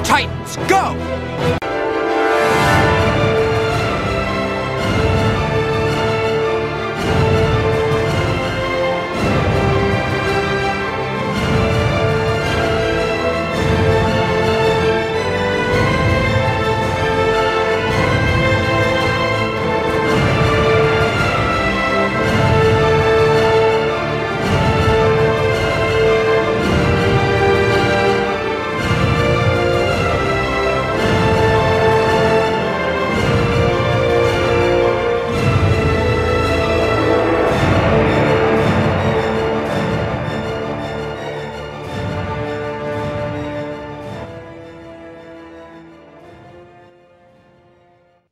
Titans, go!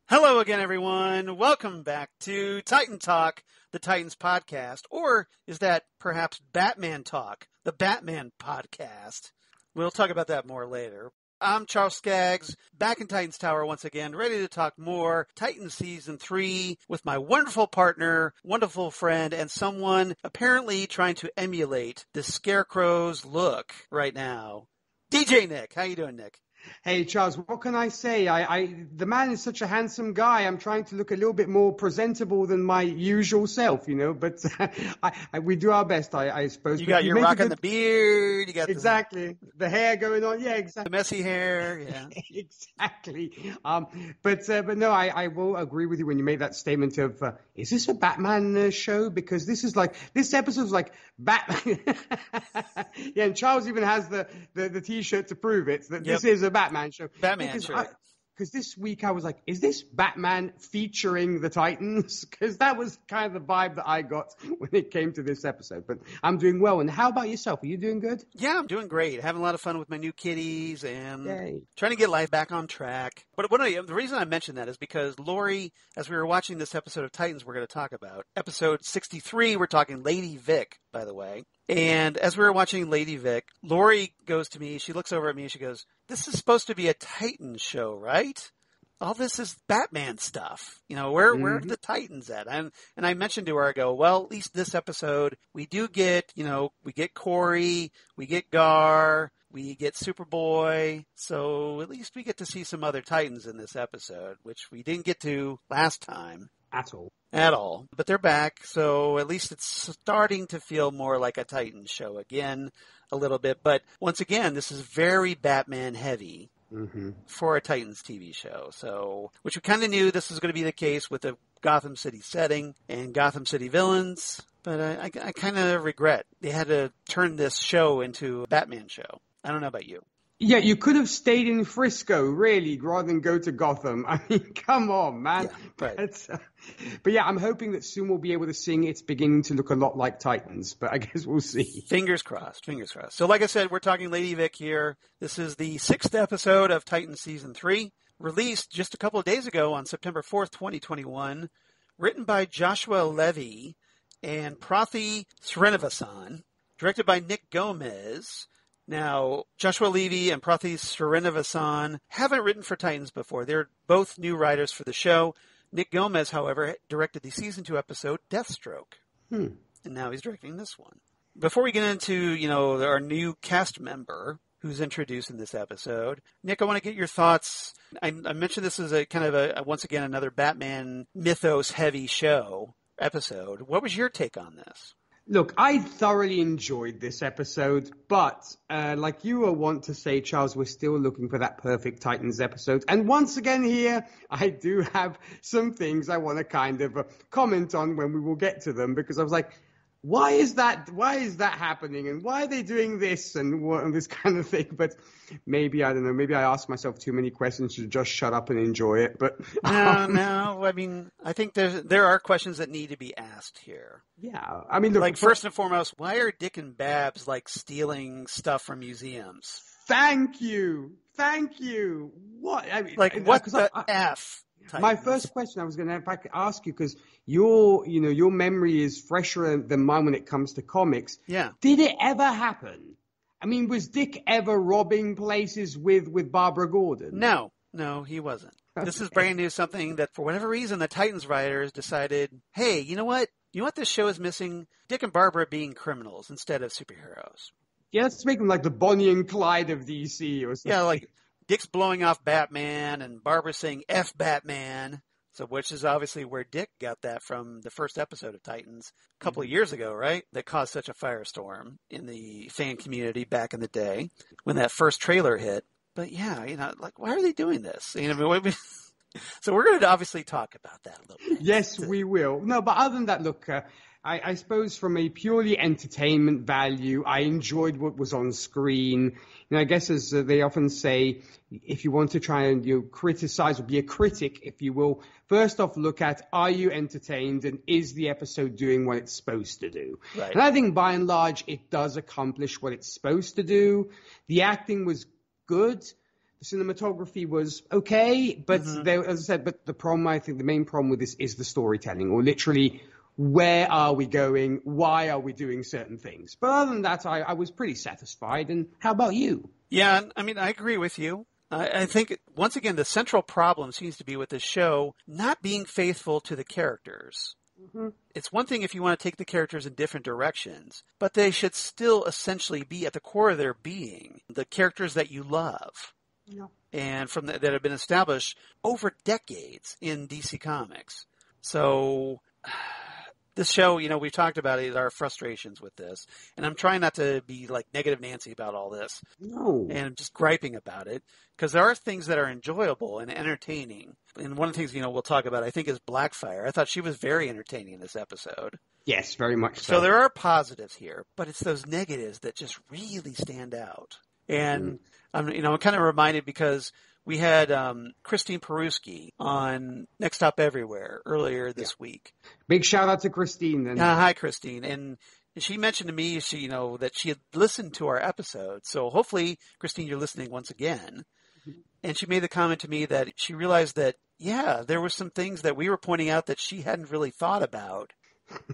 Hello again, everyone. Welcome back to Titan Talk, the Titans podcast. Or is that perhaps Batman Talk, the Batman podcast? We'll talk about that more later. I'm Charles Skaggs, back in Titans Tower once again, ready to talk more Titans Season 3 with my wonderful partner, wonderful friend, and someone apparently trying to emulate the Scarecrow's look right now. DJ Nick. How you doing, Nick? Hey, Charles, what can I say? The man is such a handsome guy. I'm trying to look a little bit more presentable than my usual self, but we do our best, I suppose. You got your rocking the beard. You got exactly the hair going on. Yeah, exactly. The messy hair. Yeah, exactly. But no, I will agree with you when you made that statement of, is this a Batman show? Because this episode's like Batman. Yeah, and Charles even has the T-shirt to prove it. That This is a Batman show. Because this week I was like, is this Batman featuring the Titans? Because that was kind of the vibe that I got when it came to this episode. But I'm doing well. And how about yourself? Are you doing good? Yeah, I'm doing great. Having a lot of fun with my new kitties and Yay. Trying to get life back on track. But the reason I mentioned that is because Lori, as we were watching this episode of Titans we're going to talk about, episode 63, we're talking Lady Vic, by the way. And as we were watching Lady Vic, Lori goes to me, she looks over at me and she goes, this is supposed to be a Titan show, right? All this is Batman stuff. Where are the Titans at? And I mentioned to her, I go, well, at least this episode, we do get, we get Corey, we get Gar, we get Superboy. So at least we get to see some other Titans in this episode, which we didn't get to last time. At all. But they're back, so at least it's starting to feel more like a Titans show again, a little bit. But once again, this is very Batman heavy for a Titans TV show. So, which we kind of knew this was going to be the case with the Gotham City setting and Gotham City villains. But I kind of regret they had to turn this show into a Batman show. I don't know about you. Yeah, you could have stayed in Frisco, really, rather than go to Gotham. I mean, come on, man. Yeah, right. But yeah, I'm hoping that soon we'll be able to sing It's Beginning to Look a Lot Like Titans, but I guess we'll see. Fingers crossed, fingers crossed. So like I said, we're talking Lady Vic here. This is the 6th episode of Titans Season 3, released just a couple of days ago on September 4th, 2021, written by Joshua Levy and Prathi Srinivasan, directed by Nick Gomez. Now, Joshua Levy and Prathi Srinivasan haven't written for Titans before. They're both new writers for the show. Nick Gomez, however, directed the Season 2 episode Deathstroke. And now he's directing this one. Before we get into, our new cast member who's introduced in this episode, Nick, I want to get your thoughts. I mentioned this is a kind of once again, another Batman mythos-heavy episode. What was your take on this? Look, I thoroughly enjoyed this episode, but like you will want to say, Charles, we're still looking for that perfect Titans episode. And once again here, I do have some things I want to kind of comment on when we will get to them, because I was like, why is that happening? And why are they doing this and this kind of thing? But maybe, I don't know, maybe I ask myself too many questions to just shut up and enjoy it. But no. I mean, I think there are questions that need to be asked here. Yeah. I mean, look, like first and foremost, why are Dick and Babs like stealing stuff from museums? Thank you. What? I mean, like what the F? Titans. My first question I was going to ask you, because your memory is fresher than mine when it comes to comics. Yeah. Did it ever happen? I mean, was Dick ever robbing places with Barbara Gordon? No, he wasn't. Okay. This is brand new, something that for whatever reason the Titans writers decided, hey, you know what? You know what this show is missing? Dick and Barbara being criminals instead of superheroes. Yeah, let's make them like the Bonnie and Clyde of DC or something. Yeah, like Dick's blowing off Batman and Barbara's saying F Batman. So, which is obviously where Dick got that from the first episode of Titans a couple of years ago, right? That caused such a firestorm in the fan community back in the day when that first trailer hit. But yeah, like, why are they doing this? So we're going to obviously talk about that a little bit. Yes, we will. No, but other than that, look, I suppose from a purely entertainment value, I enjoyed what was on screen. I guess as they often say, if you want to try and criticize or be a critic, if you will, first off, look at, are you entertained and is the episode doing what it's supposed to do? Right. And I think by and large, it does accomplish what it's supposed to do. The acting was good. The cinematography was okay, but as I said, but the problem, I think the main problem with this is the storytelling, or literally, where are we going? Why are we doing certain things? But other than that, I was pretty satisfied. And how about you? Yeah, I mean, I agree with you. I think, once again, the central problem seems to be with this show not being faithful to the characters. Mm-hmm. It's one thing if you want to take the characters in different directions, but they should still essentially be at the core of their being, the characters that you love. Yeah. And that have been established over decades in DC Comics. So this show, we've talked about it, our frustrations with this. And I'm trying not to be like negative Nancy about all this. No. And just griping about it. Because there are things that are enjoyable and entertaining. And one of the things, we'll talk about, I think, is Blackfire. I thought she was very entertaining in this episode. Yes, very much so. So there are positives here, but it's those negatives that just really stand out. And I'm kind of reminded because we had Christine Peruski on Next Stop Everywhere earlier this week. Big shout out to Christine then. Hi, Christine. And she mentioned to me, that she had listened to our episode. So hopefully, Christine, you're listening once again. And she made the comment to me that she realized that, there were some things that we were pointing out that she hadn't really thought about.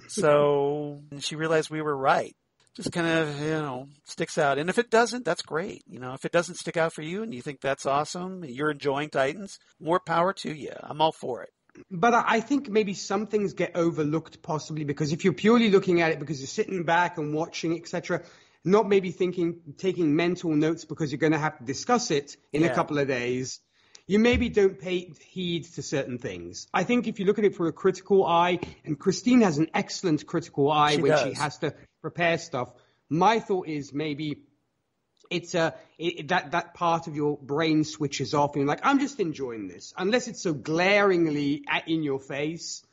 So she realized we were right. Just kind of, sticks out. And if it doesn't, that's great. If it doesn't stick out for you and you think that's awesome, you're enjoying Titans, more power to you. I'm all for it. But I think maybe some things get overlooked possibly because if you're purely looking at it because you're sitting back and watching, etc., not maybe taking mental notes because you're going to have to discuss it in a couple of days, you maybe don't pay heed to certain things. I think if you look at it through a critical eye, and Christine has an excellent critical eye she has to prepare stuff, my thought is maybe it's that part of your brain switches off and you're like, I'm just enjoying this. Unless it's so glaringly in your face,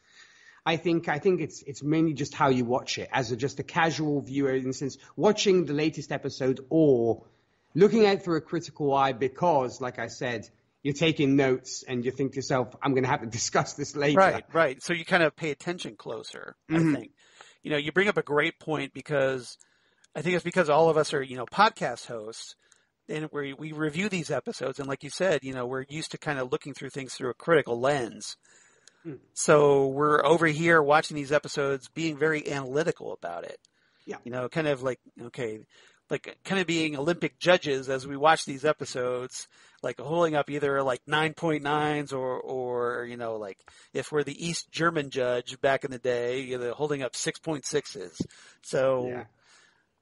I think it's mainly just how you watch it as just a casual viewer, in a sense, watching the latest episode or looking at it through a critical eye because, like I said, you're taking notes and you think to yourself, I'm going to have to discuss this later. Right. So you kind of pay attention closer, I think. You bring up a great point because I think it's because all of us are, podcast hosts and we review these episodes. And like you said, we're used to kind of looking through things through a critical lens. So we're over here watching these episodes being very analytical about it. Yeah. Kind of like, kind of being Olympic judges as we watch these episodes, like holding up either like 9.9s or like if we're the East German judge back in the day, holding up 6.6s. So,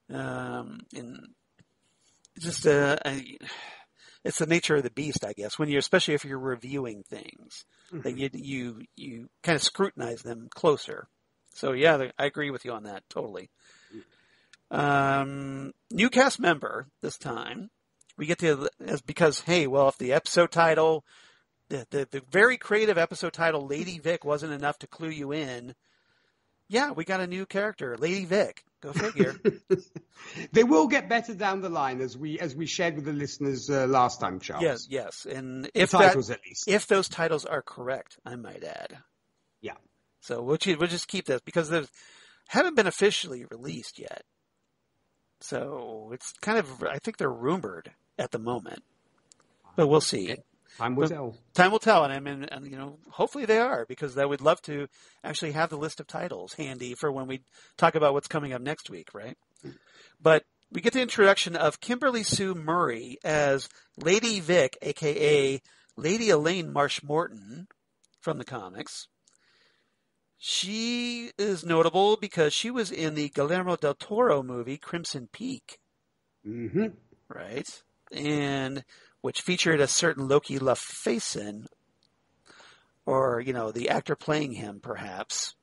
and just, it's the nature of the beast, I guess, especially if you're reviewing things, that you kind of scrutinize them closer. So yeah, I agree with you on that. Totally. New cast member this time. We get to, because, if the episode title, the very creative episode title, Lady Vic, wasn't enough to clue you in. Yeah, we got a new character, Lady Vic. Go figure. They will get better down the line, as we shared with the listeners last time, Charles. Yes. And if titles, at least. If those titles are correct, I might add. Yeah. So we'll just keep this because they haven't been officially released yet. So it's kind of, I think they're rumored at the moment, but we'll see. Okay. Time will tell. Time will tell, and hopefully they are, because I would love to actually have the list of titles handy for when we talk about what's coming up next week, right? But we get the introduction of Kimberly-Sue Murray as Lady Vic, a.k.a. Lady Elaine Marsh-Morton from the comics. She is notable because she was in the Guillermo del Toro movie Crimson Peak. Mm-hmm. Right? And which featured a certain Loki Luffason, or, the actor playing him, perhaps.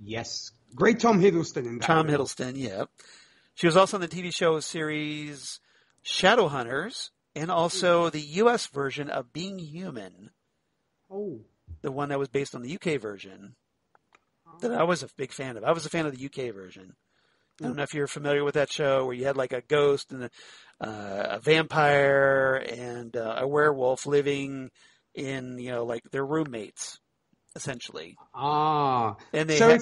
Yes. Great Tom Hiddleston in that. Tom Hiddleston, yeah. She was also in the TV show series Shadowhunters, and also the U.S. version of Being Human. Oh. The one that was based on the UK version that I was a big fan of. I was a fan of the UK version. I don't know if you're familiar with that show where you had like a ghost and a vampire and a werewolf living in, like their roommates, essentially. Ah. And they so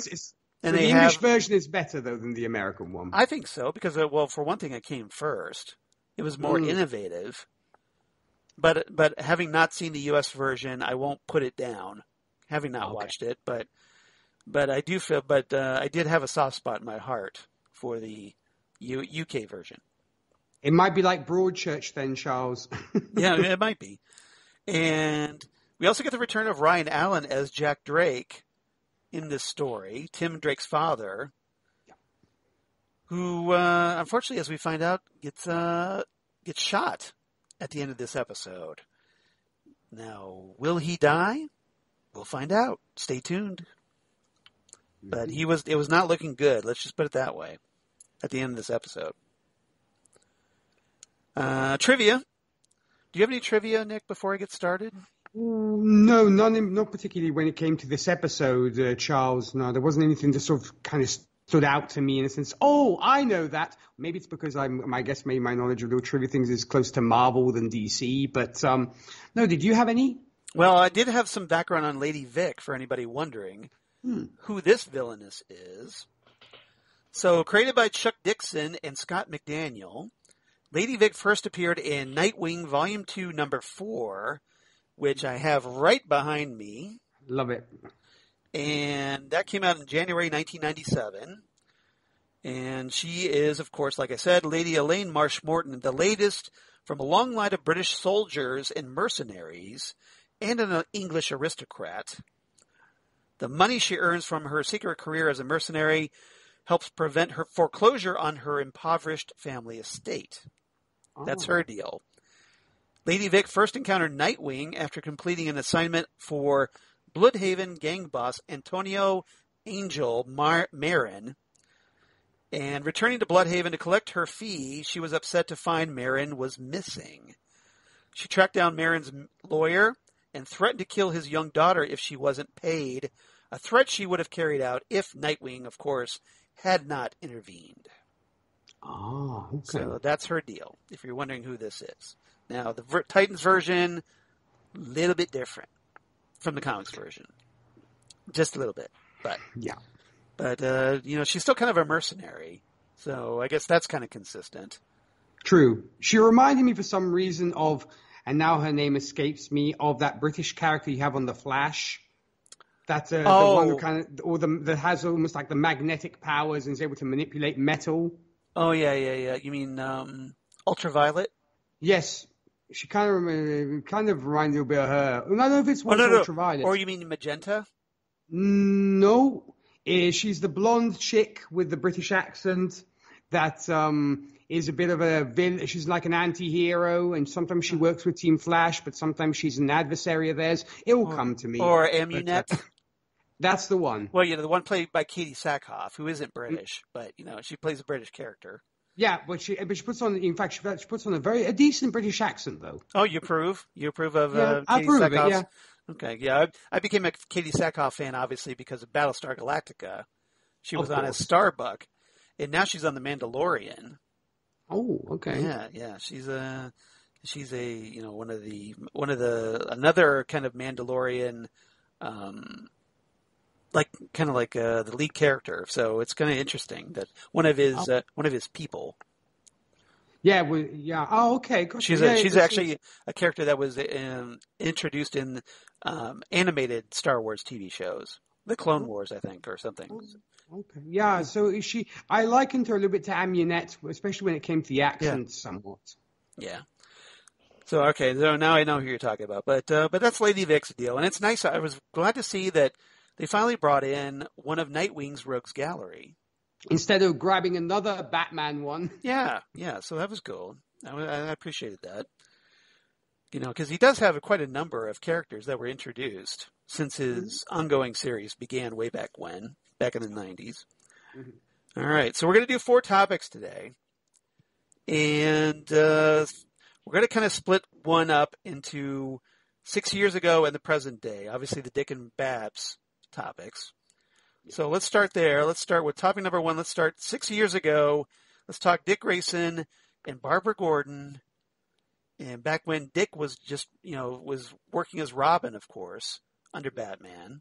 and the English version is better, though, than the American one. I think so, because, for one thing, it came first. It was more innovative. But having not seen the U.S. version, I won't put it down. Having not watched it, but I do feel, I did have a soft spot in my heart for the UK version. It might be like Broadchurch then, Charles. Yeah, it might be. And we also get the return of Ryan Allen as Jack Drake in this story, Tim Drake's father, who, unfortunately, as we find out, gets shot at the end of this episode. Now, will he die? We'll find out. Stay tuned. But it was not looking good. Let's just put it that way. At the end of this episode. Trivia. Do you have any trivia, Nick, before I get started? No, not particularly when it came to this episode, Charles. No, there wasn't anything that sort of kind of stood out to me in a sense. Oh, I know that. Maybe it's because I guess maybe my knowledge of the trivia things is close to Marvel than DC. But no, did you have any? Well, I did have some background on Lady Vic for anybody wondering who this villainess is. So, created by Chuck Dixon and Scott McDaniel, Lady Vic first appeared in Nightwing Volume 2, Number 4, which I have right behind me. Love it. And that came out in January 1997. And she is, of course, like I said, Lady Elaine Marsh Morton, the latest from a long line of British soldiers and mercenaries, and an English aristocrat. The money she earns from her secret career as a mercenary helps prevent her foreclosure on her impoverished family estate. That's her deal. Lady Vic first encountered Nightwing after completing an assignment for Bloodhaven gang boss Antonio Angel Marin. And returning to Bloodhaven to collect her fee, she was upset to find Marin was missing. She tracked down Marin's lawyer and threatened to kill his young daughter if she wasn't paid, a threat she would have carried out if Nightwing, of course, had not intervened. Oh, okay. So that's her deal, if you're wondering who this is. Now, the Titans version, a little bit different from the comics version. Just a little bit. But, yeah. But she's still kind of a mercenary. So I guess that's kind of consistent. True. She reminded me for some reason of, and now her name escapes me, of that British character you have on The Flash. That's the one who that has almost like the magnetic powers and is able to manipulate metal. Oh, yeah. You mean Ultraviolet? Yes. She kind of reminded me a bit of her. I don't know if it's Ultraviolet. Or you mean Magenta? No. She's the blonde chick with the British accent that is a bit of a villain. She's like an anti-hero, and sometimes she works with Team Flash, but sometimes she's an adversary of theirs. It will come to me. Or Amunet. That's the one. Well, the one played by Katie Sackhoff, who isn't British, but, she plays a British character. Yeah, but she puts on, in fact, she puts on a decent British accent, though. Oh, you approve? You approve of I Katie approve Sackhoff's? of it, yeah. Okay, yeah. I became a Katie Sackhoff fan, obviously, because of Battlestar Galactica. She was on as Starbuck, and now she's on The Mandalorian. Oh, okay. Yeah. She's another kind of Mandalorian, the lead character. So it's kind of interesting that one of his people. Yeah, yeah. Oh, okay. She's actually a character that was introduced in animated Star Wars TV shows, the Clone Wars, I think, or something. Okay. Yeah. So I likened her a little bit to Amunet, especially when it came to the accent, somewhat. Yeah. So now I know who you're talking about, but that's Lady Vic's deal, and it's nice. I was glad to see that they finally brought in one of Nightwing's Rogues Gallery. Instead of grabbing another Batman one. Yeah, so that was cool. I appreciated that. because he does have quite a number of characters that were introduced since his ongoing series began way back when, back in the 90s. Mm-hmm. All right, so we're going to do 4 topics today. And we're going to kind of split one up into 6 years ago and the present day. Obviously, the Dick and Babs topics. So let's start there. Let's start with topic number 1. Let's start 6 years ago. Let's talk Dick Grayson and Barbara Gordon. And back when Dick was just, was working as Robin, of course, under Batman.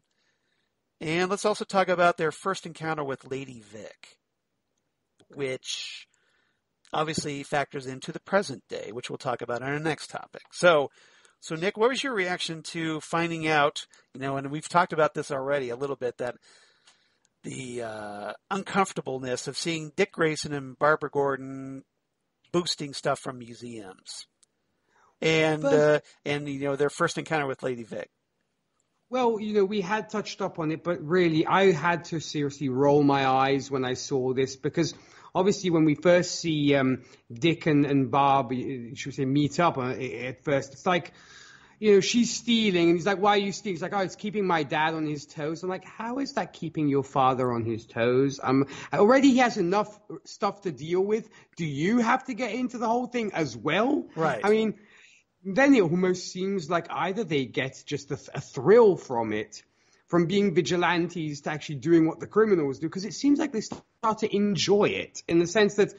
And let's also talk about their first encounter with Lady Vic, which obviously factors into the present day, which we'll talk about on our next topic. So Nick, what was your reaction to finding out, and we've talked about this already a little bit, that the uncomfortableness of seeing Dick Grayson and Barbara Gordon boosting stuff from museums, and their first encounter with Lady Vic? Well, we had touched up on it, but really I had to seriously roll my eyes when I saw this, because obviously when we first see Dick and Barb, should we say, meet up at first, it's like, she's stealing, and he's like, why are you stealing? He's like, oh, it's keeping my dad on his toes. I'm like, how is that keeping your father on his toes? Already he has enough stuff to deal with. Do you have to get into the whole thing as well? Right. I mean, then it almost seems like either they get just a thrill from it, from being vigilantes to actually doing what the criminals do, because it seems like they start to enjoy it, in the sense that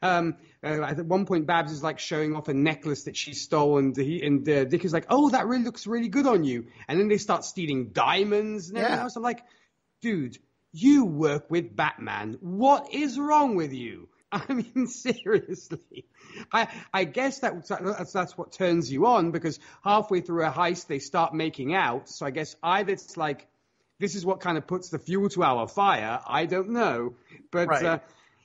at one point Babs is like showing off a necklace that she stole, and Dick is like, oh, that really looks really good on you. And then they start stealing diamonds and everything else. I'm like, dude, you work with Batman. What is wrong with you? I mean, seriously. I guess that's what turns you on, because halfway through a heist they start making out. So I guess either it's like, this is what kind of puts the fuel to our fire. I don't know. But right.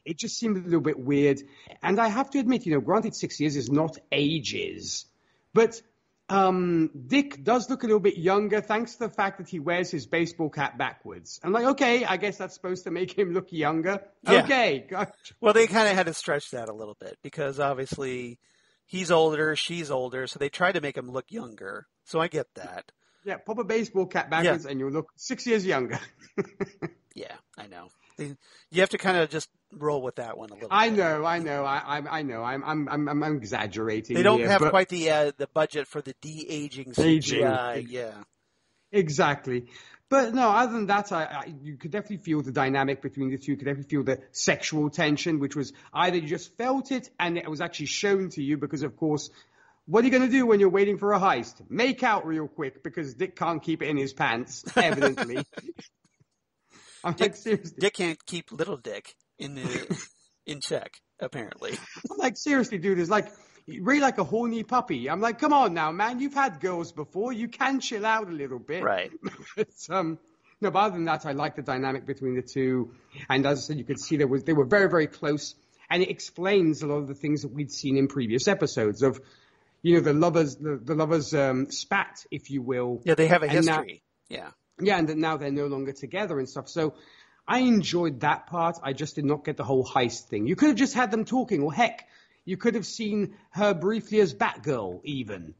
It just seemed a little bit weird. And I have to admit, granted 6 years is not ages, but Dick does look a little bit younger, thanks to the fact that he wears his baseball cap backwards. I'm like, okay, I guess that's supposed to make him look younger. Yeah. Okay. Gotcha. Well, they kind of had to stretch that a little bit, because obviously he's older, she's older, so they try to make him look younger. So I get that. Yeah, pop a baseball cap backwards and you'll look 6 years younger. Yeah, I know. You have to kind of just roll with that one a little bit. I know. I know. I'm exaggerating. They don't have quite the budget for the de-aging CGI. Yeah. Exactly. But no, other than that, you could definitely feel the dynamic between the two. You could definitely feel the sexual tension, which was either you just felt it and it was actually shown to you, because, of course, what are you going to do when you're waiting for a heist? Make out real quick, because Dick can't keep it in his pants, evidently. Dick can't keep little Dick in check, apparently. I'm like, seriously, dude, it's like, really like a horny puppy. I'm like, come on now, man, you've had girls before. You can chill out a little bit. Right. But, no, but other than that, I like the dynamic between the two. And as I said, you could see they were very, very close. And it explains a lot of the things that we'd seen in previous episodes of, the lovers spat, if you will. Yeah, they have a history. Yeah. Yeah, and now they're no longer together and stuff. So I enjoyed that part. I just did not get the whole heist thing. You could have just had them talking, or heck, you could have seen her briefly as Batgirl even.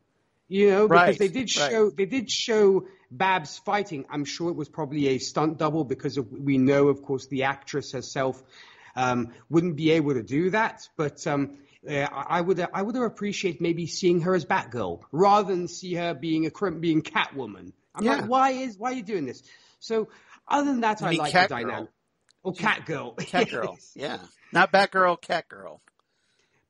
Because they did show Babs fighting. I'm sure it was probably a stunt double, because we know, of course, the actress herself wouldn't be able to do that. But I would have appreciated maybe seeing her as Batgirl rather than see her being Catwoman. I'm like, why are you doing this? So other than that, I like the dynamic. Oh, Catgirl. Catgirl, yeah. Not Batgirl, Catgirl.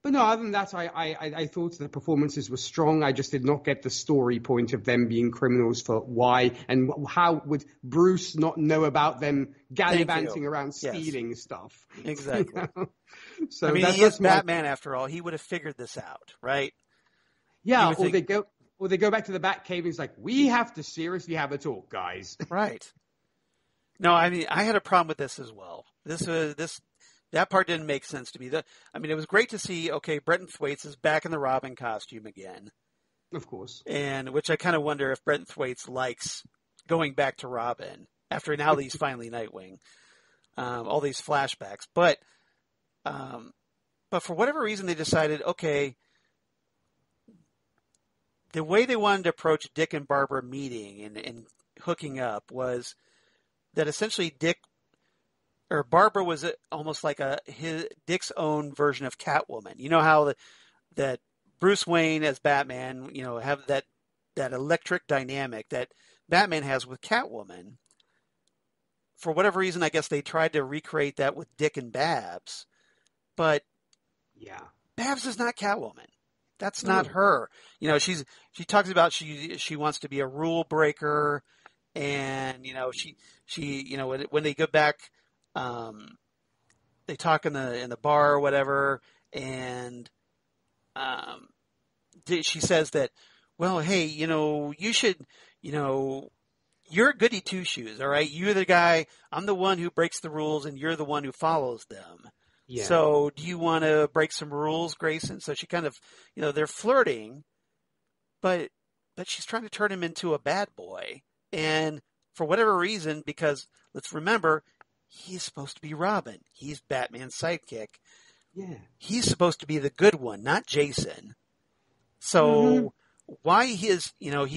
But no, other than that, I thought the performances were strong. I just did not get the story point of them being criminals for why, and how would Bruce not know about them gallivanting around stealing stuff? Exactly. So I mean, he is Batman after all. He would have figured this out, right? Yeah, they go back to the Batcave and it's like, we have to seriously have a talk, guys. Right. No, I mean, I had a problem with this as well. That part didn't make sense to me. It was great to see, Brenton Thwaites is back in the Robin costume again. Of course. And which I kind of wonder if Brenton Thwaites likes going back to Robin after now that he's finally Nightwing. All these flashbacks. But for whatever reason, they decided, the way they wanted to approach Dick and Barbara meeting and hooking up was that essentially Barbara was almost like Dick's own version of Catwoman. You know how that Bruce Wayne as Batman, have that electric dynamic that Batman has with Catwoman. For whatever reason, I guess they tried to recreate that with Dick and Babs, but yeah, Babs is not Catwoman. That's not her. She talks about she wants to be a rule breaker, and she when they go back, they talk in the bar or whatever, and she says that, well, hey, you should, you're a goody two shoes, all right? You're the guy. I'm the one who breaks the rules, and you're the one who follows them. Yeah. So do you want to break some rules, Grayson? So she kind of, they're flirting, but she's trying to turn him into a bad boy. And for whatever reason, because let's remember, he's supposed to be Robin. He's Batman's sidekick. Yeah. He's supposed to be the good one, not Jason. So why he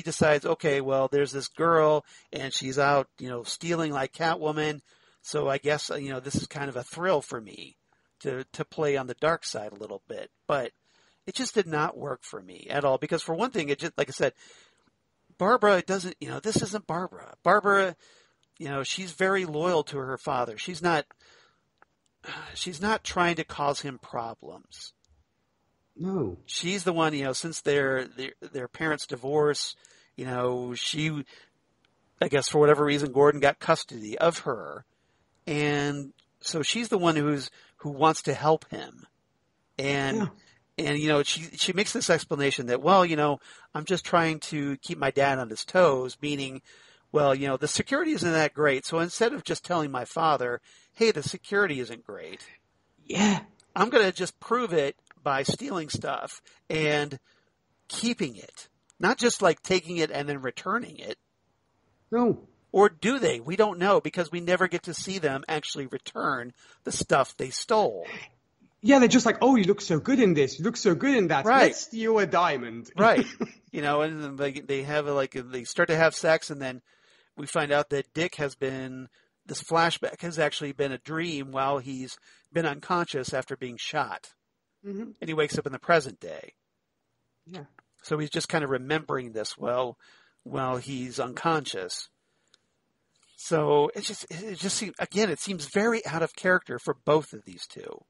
decides, okay, well, there's this girl and she's out, stealing like Catwoman. So I guess, this is kind of a thrill for me to play on the dark side a little bit, but it just did not work for me at all. Because for one thing, it just, like I said, Barbara doesn't, this isn't Barbara. Barbara, she's very loyal to her father. She's not trying to cause him problems. No. She's the one, since their parents' divorce, she, I guess for whatever reason, Gordon got custody of her. And so she's the one who wants to help him. And she makes this explanation that, well, I'm just trying to keep my dad on his toes, meaning, well, the security isn't that great. So instead of just telling my father, hey, the security isn't great. Yeah. I'm going to just prove it by stealing stuff and keeping it. Not just like taking it and then returning it. No. Or do they? We don't know because we never get to see them actually return the stuff they stole. Yeah, they're just like, oh, you look so good in this. You look so good in that. Right. Let's steal a diamond. Right. And they have they start to have sex, and then we find out that Dick this flashback has actually been a dream while he's been unconscious after being shot. Mm-hmm. And he wakes up in the present day. Yeah. So he's just kind of remembering this while he's unconscious. So it just seems, again, it seems very out of character for both of these two.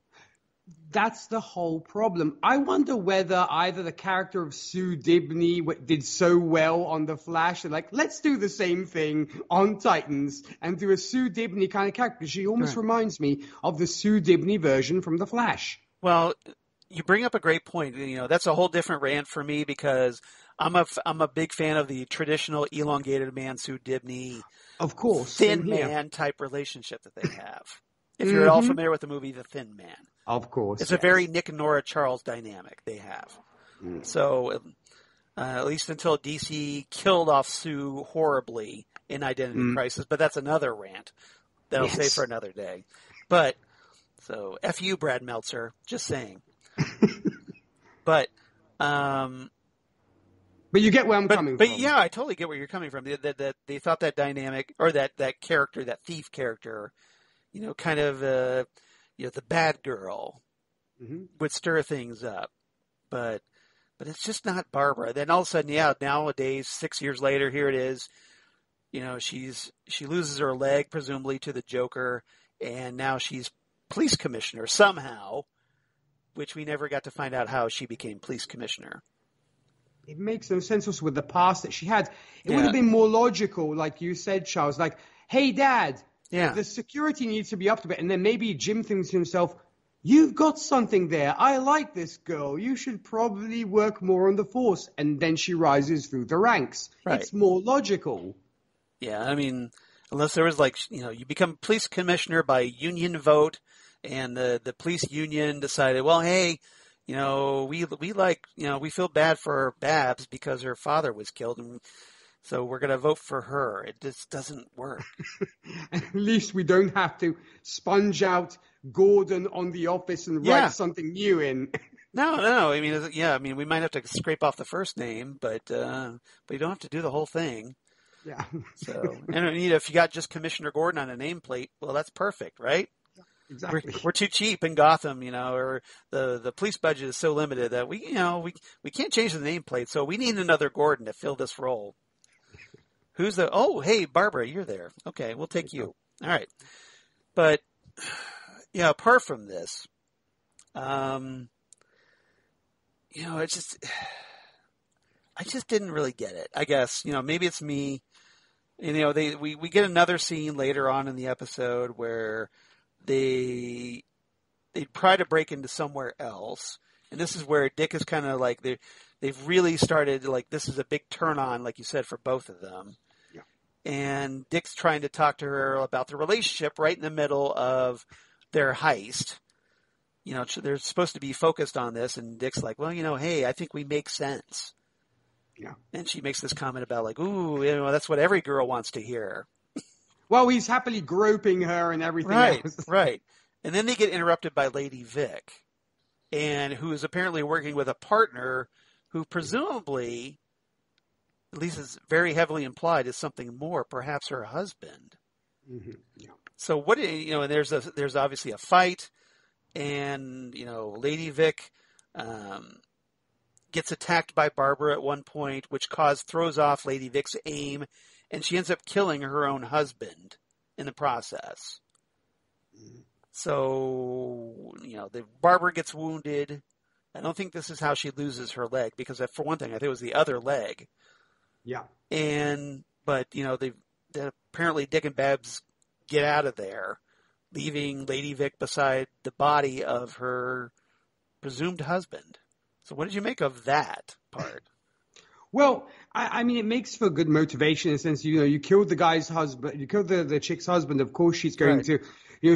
That's the whole problem. I wonder whether either the character of Sue Dibney did so well on The Flash, and let's do the same thing on Titans and do a Sue Dibney kind of character. She almost reminds me of the Sue Dibney version from The Flash. Well, you bring up a great point. That's a whole different rant for me because I'm a big fan of the traditional elongated man, Sue Dibney, of course, thin man type relationship that they have. If you're at all familiar with the movie The Thin Man. Of course. It's a very Nick and Nora Charles dynamic they have. Mm. So at least until DC killed off Sue horribly in Identity Crisis, but that's another rant that I'll save for another day. But so F you, Brad Meltzer, just saying. But you get where I'm coming from. But yeah, I totally get where you're coming from. That they thought that dynamic or that character, that thief character, kind of the bad girl would stir things up. But it's just not Barbara. Then all of a sudden, nowadays, 6 years later, here it is. She loses her leg, presumably to the Joker, and now she's police commissioner somehow, which we never got to find out how she became police commissioner. It makes no sense also with the past that she had. It would have been more logical, like you said, Charles, like, hey, Dad, the security needs to be up to it. And then maybe Jim thinks to himself, you've got something there. I like this girl. You should probably work more on the force. And then she rises through the ranks. Right. It's more logical. Yeah, I mean, unless there was you become police commissioner by union vote, and the police union decided, well, hey, we feel bad for Babs because her father was killed, and so we're going to vote for her. It just doesn't work. At least we don't have to sponge out Gordon on The Office and write something new in. No. I mean, yeah. I mean, we might have to scrape off the first name, but you don't have to do the whole thing. Yeah. So, and if you got just Commissioner Gordon on a nameplate, well, that's perfect, right? Exactly. We're too cheap in Gotham, or the police budget is so limited that we can't change the nameplate, so we need another Gordon to fill this role. Who's oh, hey, Barbara, you're there. Okay, we'll take you. All right. But, apart from this, it's I just didn't really get it. I guess, maybe it's me. We get another scene later on in the episode where they try to break into somewhere else. And this is where Dick is kind of like, they've really started, like, this is a big turn on, like you said, for both of them. Yeah. And Dick's trying to talk to her about the relationship right in the middle of their heist. They're supposed to be focused on this. And Dick's like, well, hey, I think we make sense. Yeah. And she makes this comment about like, ooh, that's what every girl wants to hear. Well, he's happily groping her and everything else. Right. And then they get interrupted by Lady Vic, and who is apparently working with a partner who presumably, at least is very heavily implied, is something more, perhaps her husband. Mm-hmm. Yeah. So what, and there's obviously a fight, and, Lady Vic, gets attacked by Barbara at one point, which throws off Lady Vic's aim, and she ends up killing her own husband in the process. So, Barbara gets wounded. I don't think this is how she loses her leg, because for one thing, I think it was the other leg. Yeah. But apparently Dick and Babs get out of there, leaving Lady Vic beside the body of her presumed husband. So what did you make of that part? Well, I mean, it makes for good motivation in the sense, you killed the guy's husband, you killed the chick's husband. Of course, she's going to,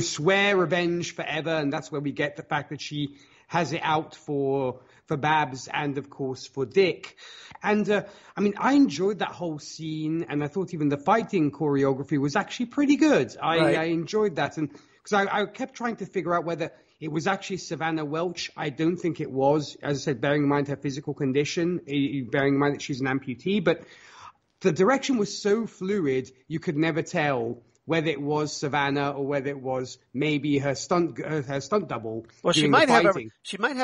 swear revenge forever. And that's where we get the fact that she has it out for Babs and, of course, for Dick. And, I enjoyed that whole scene. And I thought even the fighting choreography was actually pretty good. I enjoyed that. And because I kept trying to figure out whether it was actually Savannah Welch. I don't think it was, as I said, bearing in mind her physical condition, bearing in mind that she's an amputee. But the direction was so fluid, you could never tell whether it was Savannah or whether it was maybe her stunt double. Well, she might have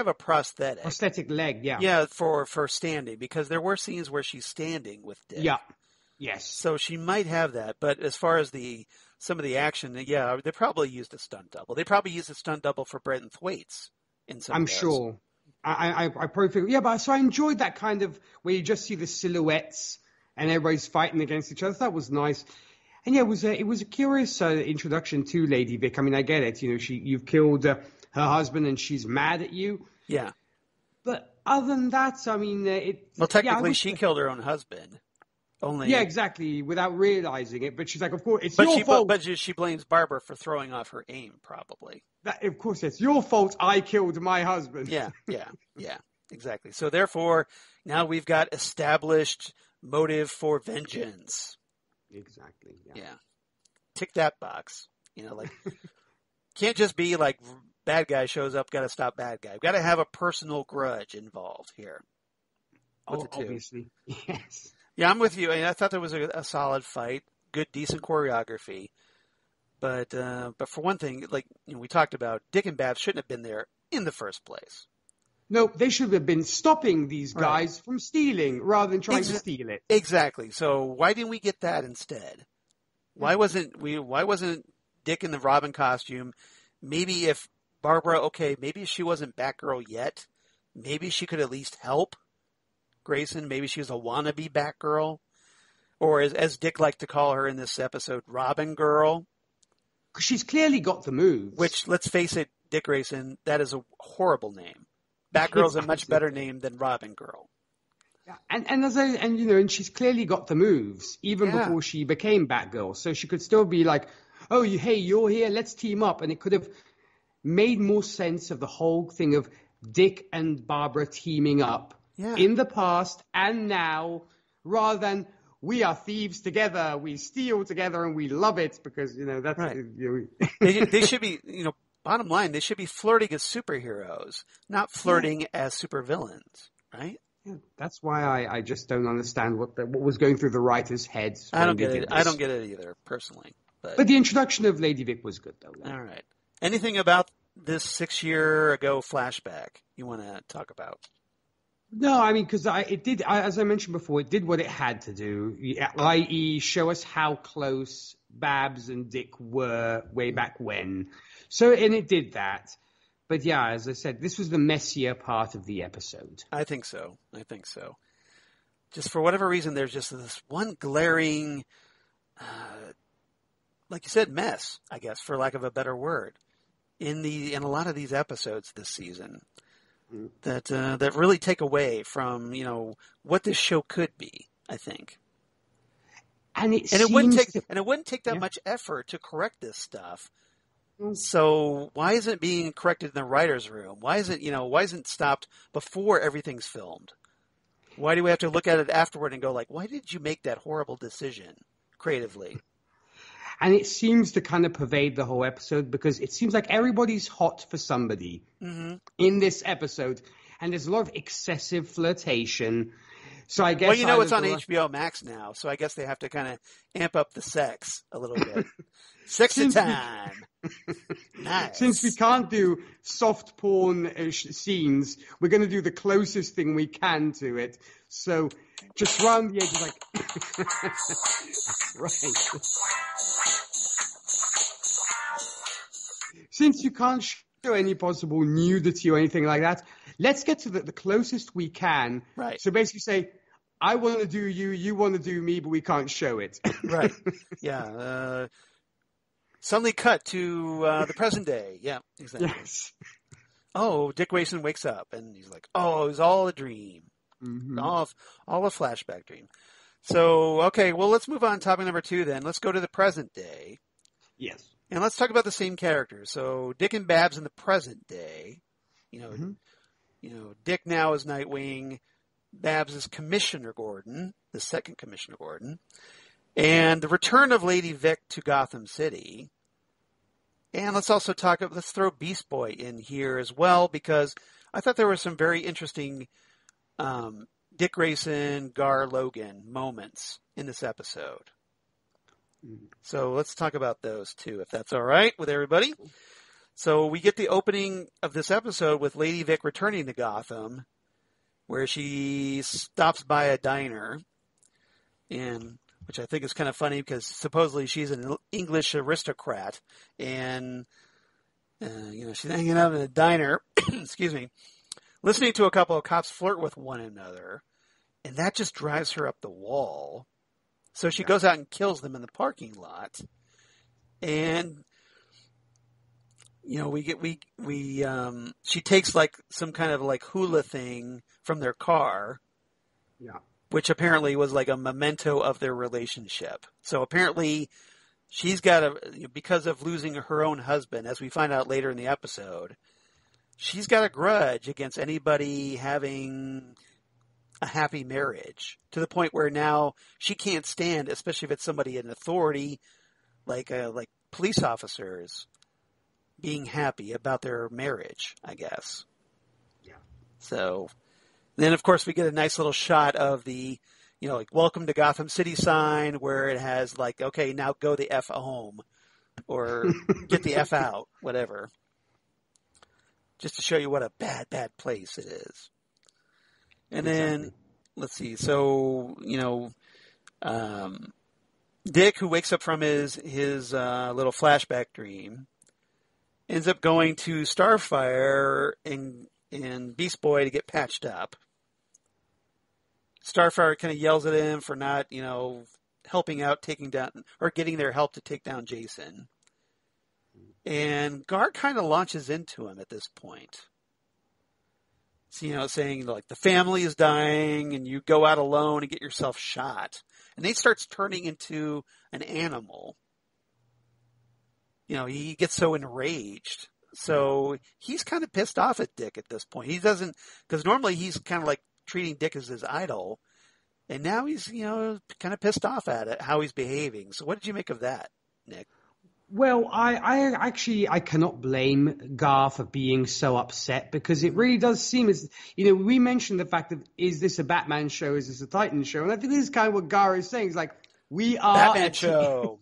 a prosthetic leg. Yeah. Yeah, for standing, because there were scenes where she's standing with Dick. Yeah. Yes. So she might have that. But as far as some of the action, yeah, they probably used a stunt double. They probably used a stunt double for Brenton Thwaites in some I'm sure. I probably figure, yeah, but so I enjoyed that kind of where you just see the silhouettes and everybody's fighting against each other. That was nice. And yeah, it was a curious introduction to Lady Vic. I mean, I get it. You've killed her husband and she's mad at you. Yeah. But other than that, I mean, technically she killed her own husband. Yeah, exactly, without realizing it. But she's like, of course, it's your fault. But she blames Barbara for throwing off her aim, probably. Of course, it's your fault I killed my husband. Yeah, exactly. So therefore, now we've got established motive for vengeance. Exactly. Yeah. Tick that box. Can't just be like bad guy shows up, got to stop bad guy. Got to have a personal grudge involved here. Obviously, yes. Yeah, I'm with you. I thought there was a solid fight, good, decent choreography. But for one thing, like we talked about, Dick and Babs shouldn't have been there in the first place. No, they should have been stopping these guys from stealing rather than trying to steal it. Exactly. So why didn't we get that instead? Why wasn't Dick in the Robin costume? Maybe if Barbara, maybe she wasn't Batgirl yet, maybe she could at least help Grayson. Maybe she was a wannabe Batgirl, or as Dick liked to call her in this episode, Robin Girl. She's clearly got the moves. Which, let's face it, Dick Grayson, that is a horrible name. Batgirl's a much better name than Robin Girl. Yeah, and she's clearly got the moves even before she became Batgirl. So she could still be like, "Oh, hey, you're here. Let's team up." And it could have made more sense of the whole thing of Dick and Barbara teaming up in the past and now, rather than we are thieves together, we steal together, and we love it because that's right. They should be bottom line, they should be flirting as superheroes, not flirting as supervillains, right? Yeah, that's why I just don't understand what was going through the writers' heads. I don't get it. I don't get it either, personally. But the introduction of Lady Vic was good, though. All right. Anything about this 6-year ago flashback you want to talk about? No, I mean, because as I mentioned before, it did what it had to do, i.e. show us how close Babs and Dick were way back when. And it did that. But yeah, as I said, this was the messier part of the episode. I think so. Just for whatever reason, there's just this one glaring, like you said, mess, I guess, for lack of a better word, in a lot of these episodes this season. That really take away from what this show could be, I think. And it wouldn't take that much effort to correct this stuff. So why isn't it being corrected in the writers' room? Why isn't it stopped before everything's filmed? Why do we have to look at it afterward and go like, why did you make that horrible decision creatively? And it seems to kind of pervade the whole episode because it seems like everybody's hot for somebody in this episode. And there's a lot of excessive flirtation. So I guess... Well, it's on HBO Max now, so I guess they have to kind of amp up the sex a little bit. Sexy time! Nice. Since we can't do soft porn scenes, we're going to do the closest thing we can to it. So just round the edges like... Right. Since you can't show any possible nudity or anything like that, let's get to the closest we can. Right. So basically say, I want to do you, you want to do me, but we can't show it. Right. Yeah. Suddenly cut to the present day. Yeah, exactly. Yes. Oh, Dick Grayson wakes up, and he's like, oh, it was all a dream. Mm-hmm. All a flashback dream. So, okay, well, let's move on to topic number 2 then. Let's go to the present day. Yes. And let's talk about the same characters. So Dick and Babs in the present day. Dick now is Nightwing. Babs is Commissioner Gordon, the second Commissioner Gordon. And the return of Lady Vic to Gotham City. And let's throw Beast Boy in here as well, because I thought there were some very interesting Dick Grayson, Gar Logan moments in this episode. So let's talk about those too, if that's all right with everybody. So we get the opening of this episode with Lady Vic returning to Gotham, where she stops by a diner, and which I think is kind of funny because supposedly she's an English aristocrat, and she's hanging out in a diner, excuse me, listening to a couple of cops flirt with one another, and that just drives her up the wall. So she goes out and kills them in the parking lot, and she takes like some kind of like hula thing from their car, which apparently was like a memento of their relationship. So apparently she's got because of losing her own husband, as we find out later in the episode, she's got a grudge against anybody having a happy marriage, to the point where now she can't stand, especially if it's somebody in authority, like police officers, being happy about their marriage, I guess. Yeah. So then, of course, we get a nice little shot of the, welcome to Gotham City sign, where it has like, okay, now go the F home, or get the F out, whatever. Just to show you what a bad, bad place it is. And then, let's see, so, Dick, who wakes up from his little flashback dream, ends up going to Starfire and Beast Boy to get patched up. Starfire kind of yells at him for not, helping out, taking down, or getting their help to take down Jason. And Gar kind of launches into him at this point. So, saying like the family is dying and you go out alone and get yourself shot. And he starts turning into an animal. He gets so enraged. So he's kind of pissed off at Dick at this point. He doesn't, because normally he's kind of like treating Dick as his idol. And now he's, kind of pissed off at it, how he's behaving. So what did you make of that, Nick? Well, I cannot blame Gar for being so upset because it really does seem as, we mentioned the fact of, is this a Batman show? Is this a Titan show? And I think this is kind of what Gar is saying. It's like, we are Batman show.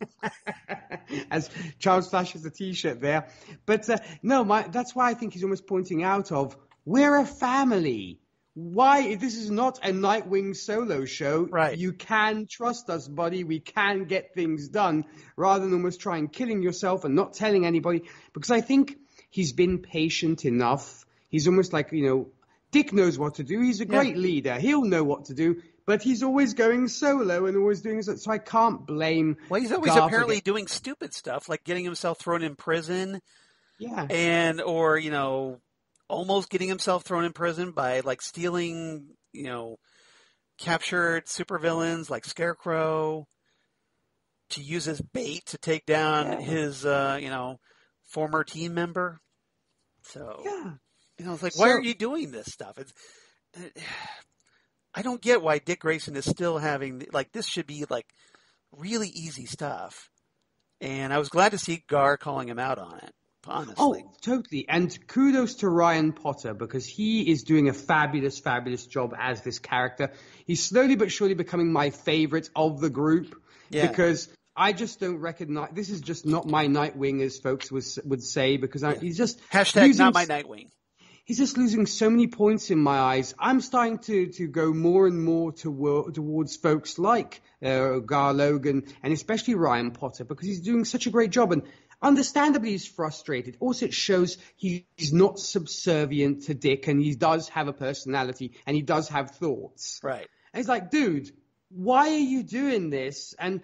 As Charles flashes the t-shirt there. But no, that's why I think he's almost pointing out of, we're a family. Why, if this is not a Nightwing solo show, right. You can trust us, buddy. We can get things done rather than almost trying killing yourself and not telling anybody. Because I think he's been patient enough. He's almost like, Dick knows what to do. He's a great leader. He'll know what to do. But he's always going solo and always doing so. So I can't blame. Well, he's always apparently doing stupid stuff, like getting himself thrown in prison. Yeah. Or almost getting himself thrown in prison by like stealing, captured supervillains like Scarecrow to use as bait to take down his, former team member. So, it's like, why are you doing this stuff? I don't get why Dick Grayson is still having, like, this should be like really easy stuff. And I was glad to see Gar calling him out on it. Honestly. Oh, totally. And kudos to Ryan Potter because he is doing a fabulous, fabulous job as this character. He's slowly but surely becoming my favorite of the group because I just don't recognize, this is just not my Nightwing, as folks would say, because he's just hashtag not my Nightwing. He's just losing so many points in my eyes. I'm starting to go more and more towards folks like Gar Logan and especially Ryan Potter because he's doing such a great job. And understandably, he's frustrated. Also, it shows he's not subservient to Dick and he does have a personality and he does have thoughts. Right. And it's like, dude, why are you doing this? And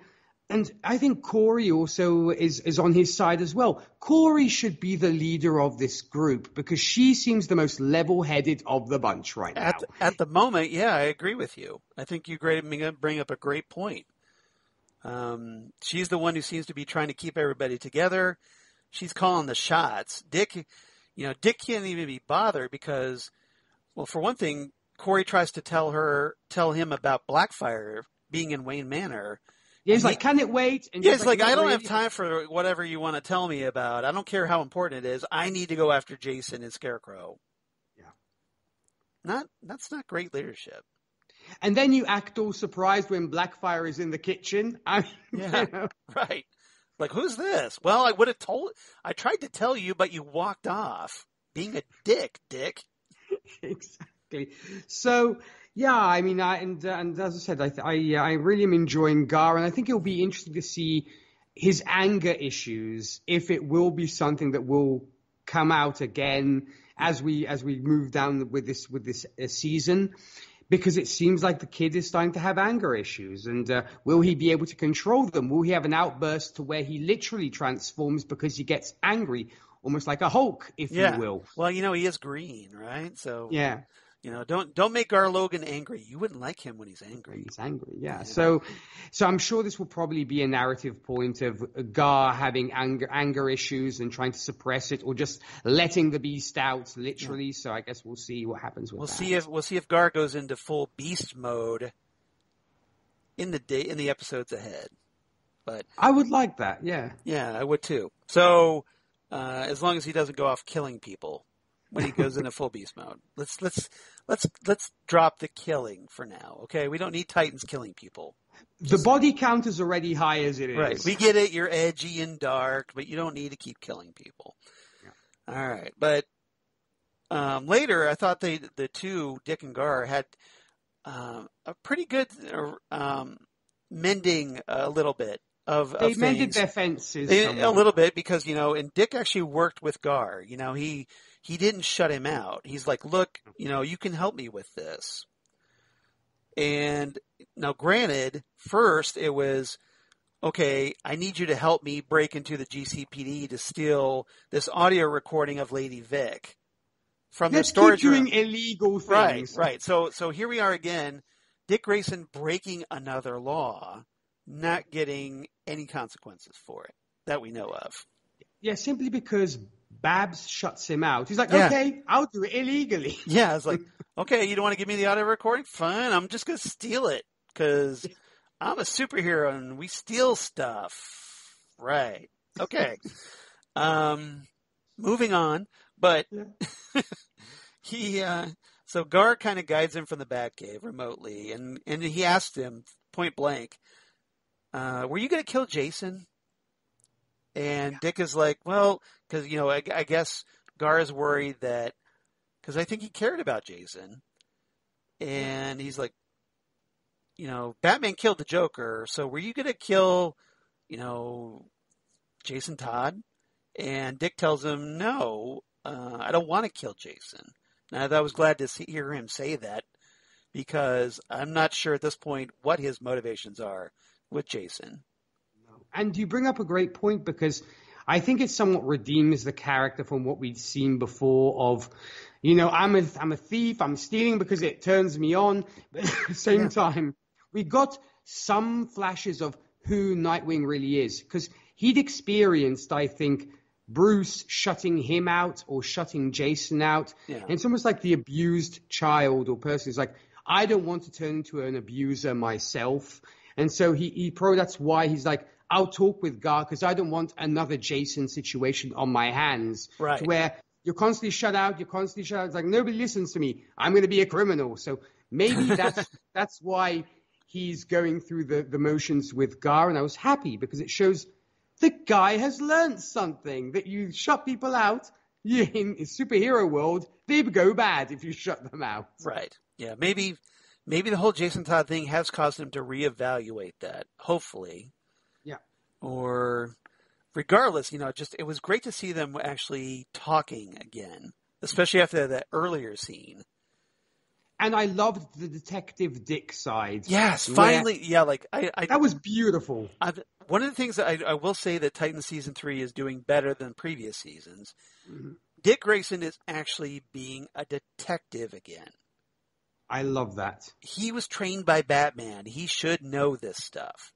I think Corey also is on his side as well. Corey should be the leader of this group because she seems the most level-headed of the bunch right now. At the moment, I agree with you. I think you bring up a great point. She's the one who seems to be trying to keep everybody together. She's calling the shots. Dick can't even be bothered because, well, for one thing, Corey tries to tell him about Blackfire being in Wayne Manor. Yeah, he's like, can it wait? And it's like, I don't have time for whatever you want to tell me about. I don't care how important it is. I need to go after Jason and Scarecrow. Yeah. That's not great leadership. And then you act all surprised when Blackfire is in the kitchen. Right. Like, who's this? Well, I tried to tell you, but you walked off. Being a Dick. Exactly. So, I mean, and as I said, I really am enjoying Gar, and I think it'll be interesting to see his anger issues, if it will be something that will come out again as we move down with this season. Because it seems like the kid is starting to have anger issues. And will he be able to control them? Will he have an outburst to where he literally transforms because he gets angry, almost like a Hulk, if you will? Well, he is green, right? So don't make Gar Logan angry. You wouldn't like him when he's angry. He's angry, yeah. So I'm sure this will probably be a narrative point of Gar having anger issues and trying to suppress it, or just letting the beast out, literally. Yeah. So I guess we'll see what happens with that. We'll see if Gar goes into full beast mode in the episodes ahead. But I would like that, yeah. Yeah, I would too. So as long as he doesn't go off killing people when he goes into full beast mode. Let's drop the killing for now, okay? We don't need Titans killing people. The body count is already high as it is. Right. We get it. You're edgy and dark, but you don't need to keep killing people. Yeah. All right. But later, I thought the two, Dick and Gar, had a pretty good mending a little bit of They things. mended their fences. A little bit because, and Dick actually worked with Gar. He didn't shut him out. He's like, look, you can help me with this. And now, granted, first it was, okay, I need you to help me break into the GCPD to steal this audio recording of Lady Vic from the storage room. Keep doing illegal things. Right. So here we are again, Dick Grayson breaking another law, not getting any consequences for it that we know of. Yeah, simply because Babs shuts him out. He's like, okay, I'll do it illegally. Yeah, it's like, okay, you don't want to give me the audio recording? Fine, I'm just going to steal it because I'm a superhero and we steal stuff. Right. Okay. Moving on, but so Gar kind of guides him from the Batcave remotely, and he asked him point blank, were you going to kill Jason? And Dick is like, well, because, I guess Gar is worried that, because I think he cared about Jason. And he's like, Batman killed the Joker, so were you going to kill, Jason Todd? And Dick tells him, no, I don't want to kill Jason. And I was glad to hear him say that, because I'm not sure at this point what his motivations are with Jason. And you bring up a great point, because I think it somewhat redeems the character from what we'd seen before of, I'm a thief, I'm stealing because it turns me on. But at the same time, we got some flashes of who Nightwing really is, because he'd experienced, I think, Bruce shutting him out or shutting Jason out. Yeah. And it's almost like the abused child or person is like, I don't want to turn into an abuser myself. And so that's why he's like, I'll talk with Gar because I don't want another Jason situation on my hands. Right. Where you're constantly shut out. It's like, nobody listens to me. I'm going to be a criminal. So maybe that's why he's going through the motions with Gar. And I was happy because it shows the guy has learned something, that you shut people out in a superhero world, they go bad if you shut them out. Right. Yeah. Maybe the whole Jason Todd thing has caused him to reevaluate that, hopefully. Yeah. Or regardless, it was great to see them actually talking again, especially after that earlier scene. And I loved the Detective Dick side. Yes, finally. Yeah, that was beautiful. One of the things that I will say that Titans Season 3 is doing better than previous seasons, Dick Grayson is actually being a detective again. I love that. He was trained by Batman. He should know this stuff.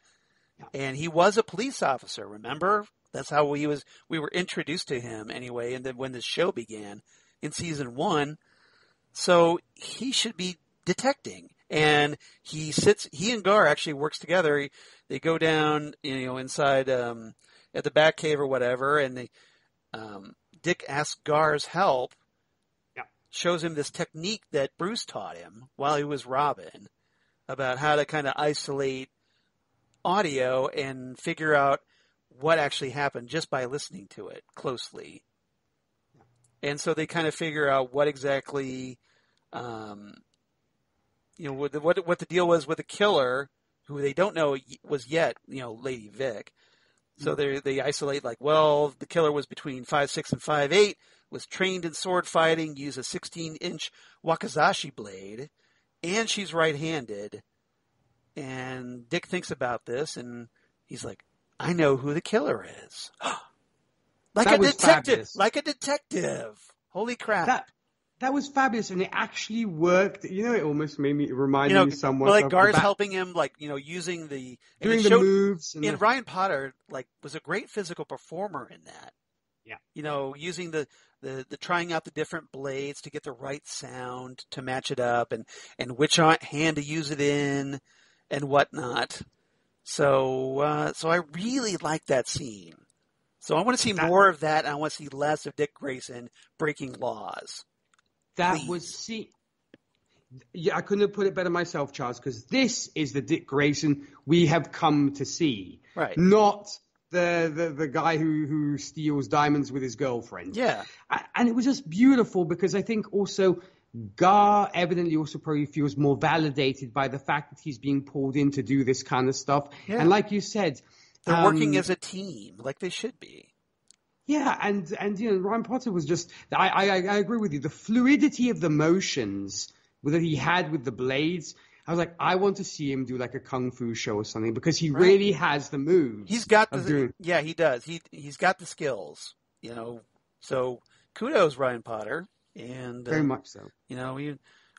Yeah. And he was a police officer, remember? That's how we were introduced to him anyway, and then when the show began in Season 1. So he should be detecting. And he and Gar actually works together. They go down, inside at the Batcave or whatever, and Dick asks Gar's help. Yeah. Shows him this technique that Bruce taught him while he was Robin about how to kind of isolate audio and figure out what actually happened just by listening to it closely. And so they kind of figure out what exactly, what the deal was with the killer, who they don't know was yet, Lady Vic. So they isolate the killer was between 5'6" and 5'8", was trained in sword fighting, used a 16-inch wakizashi blade, and she's right-handed. And Dick thinks about this, and he's like, I know who the killer is. Like a detective. Holy crap. That was fabulous, and it actually worked. It almost reminded me somewhat of Gar's helping him, using doing the moves. And Ryan Potter, was a great physical performer in that. Yeah. Using the trying out the different blades to get the right sound to match it up, and which hand to use it in, and whatnot. So I really like that scene. So I want to see more of that, and I want to see less of Dick Grayson breaking laws. I couldn't have put it better myself, Charles, because this is the Dick Grayson we have come to see. Right. Not the guy who steals diamonds with his girlfriend. Yeah. And it was just beautiful, because I think also Gar evidently also probably feels more validated by the fact that he's being pulled in to do this kind of stuff. Yeah. And like you said, they're working as a team, like they should be. Yeah, and Ryan Potter was just, I agree with you, the fluidity of the motions that he had with the blades. I was like, I want to see him do like a kung fu show or something, because he really has the moves. He's got yeah, he does. He's got the skills, So kudos, Ryan Potter, and very much so.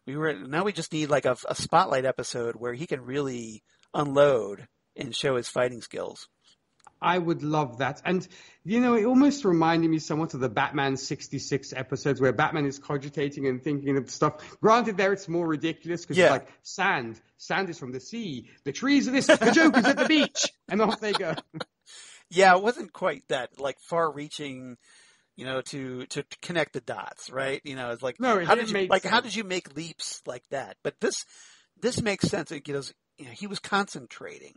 We just need like a spotlight episode where he can really unload and show his fighting skills. I would love that. And, it almost reminded me somewhat of the Batman 66 episodes where Batman is cogitating and thinking of stuff. Granted, there it's more ridiculous because it's like sand. Sand is from the sea. The trees are this. The Joker's at the beach. And off they go. Yeah, it wasn't quite that like far-reaching, to connect the dots, right? It's like No, it how didn't did you make like how sense. did you make leaps like that? But this makes sense. He was concentrating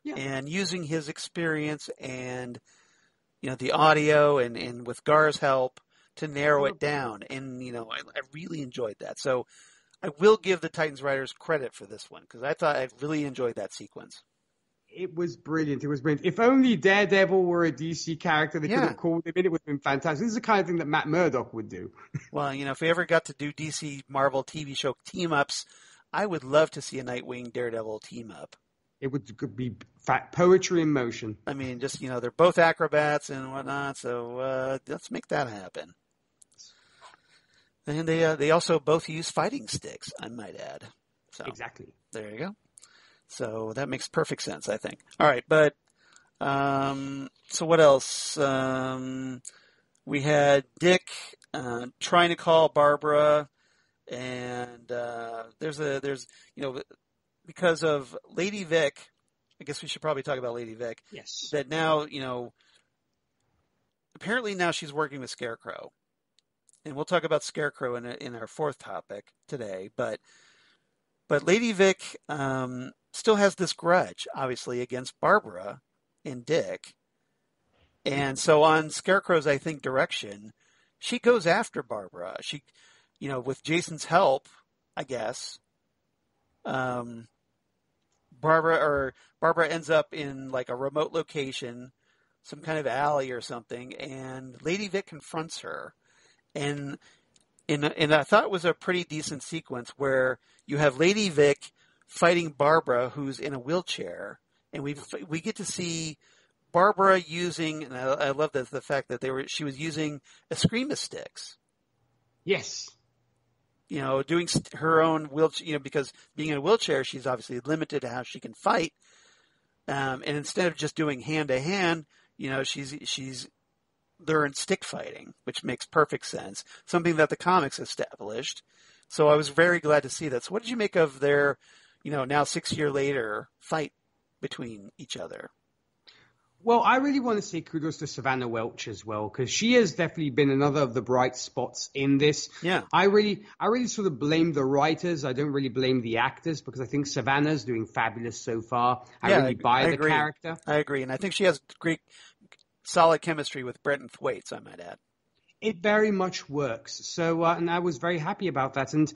Yeah. and using his experience and the audio and with Gar's help to narrow it down. And I really enjoyed that. So I will give the Titans writers credit for this one because I thought I really enjoyed that sequence. It was brilliant. It was brilliant. If only Daredevil were a DC character, they could Yeah. have called him in. It would have been fantastic. This is the kind of thing that Matt Murdock would do. Well, if we ever got to do DC Marvel TV show team-ups, I would love to see a Nightwing Daredevil team-up. It would be poetry in motion. I mean, just, they're both acrobats and whatnot, so let's make that happen. And they also both use fighting sticks, I might add. So Exactly. there you go. So that makes perfect sense, I think. All right, but so what else? We had Dick trying to call Barbara, and there's because of Lady Vic. I guess we should probably talk about Lady Vic. Yes. That now apparently now she's working with Scarecrow, and we'll talk about Scarecrow in our fourth topic today. But Lady Vic still has this grudge, obviously, against Barbara and Dick. And so on Scarecrow's, I think, direction, she goes after Barbara. She, with Jason's help, I guess, Barbara ends up in like a remote location, some kind of alley or something, and Lady Vic confronts her. And I thought it was a pretty decent sequence where you have Lady Vic fighting Barbara, who's in a wheelchair, and we get to see Barbara using, and I love the fact that she was using Eskrima sticks. Yes. Doing her own wheelchair, because being in a wheelchair, she's obviously limited to how she can fight. And instead of just doing hand to hand, they're in stick fighting, which makes perfect sense. Something that the comics established. So I was very glad to see that. So what did you make of their, now 6 years later fight between each other? Well, I really want to say kudos to Savannah Welch as well, because she has definitely been another of the bright spots in this. Yeah. I really sort of blame the writers. I don't really blame the actors, because I think Savannah's doing fabulous so far. I really buy the character. I agree. And I think she has great, solid chemistry with Brenton Thwaites, I might add. It very much works. So, and I was very happy about that. And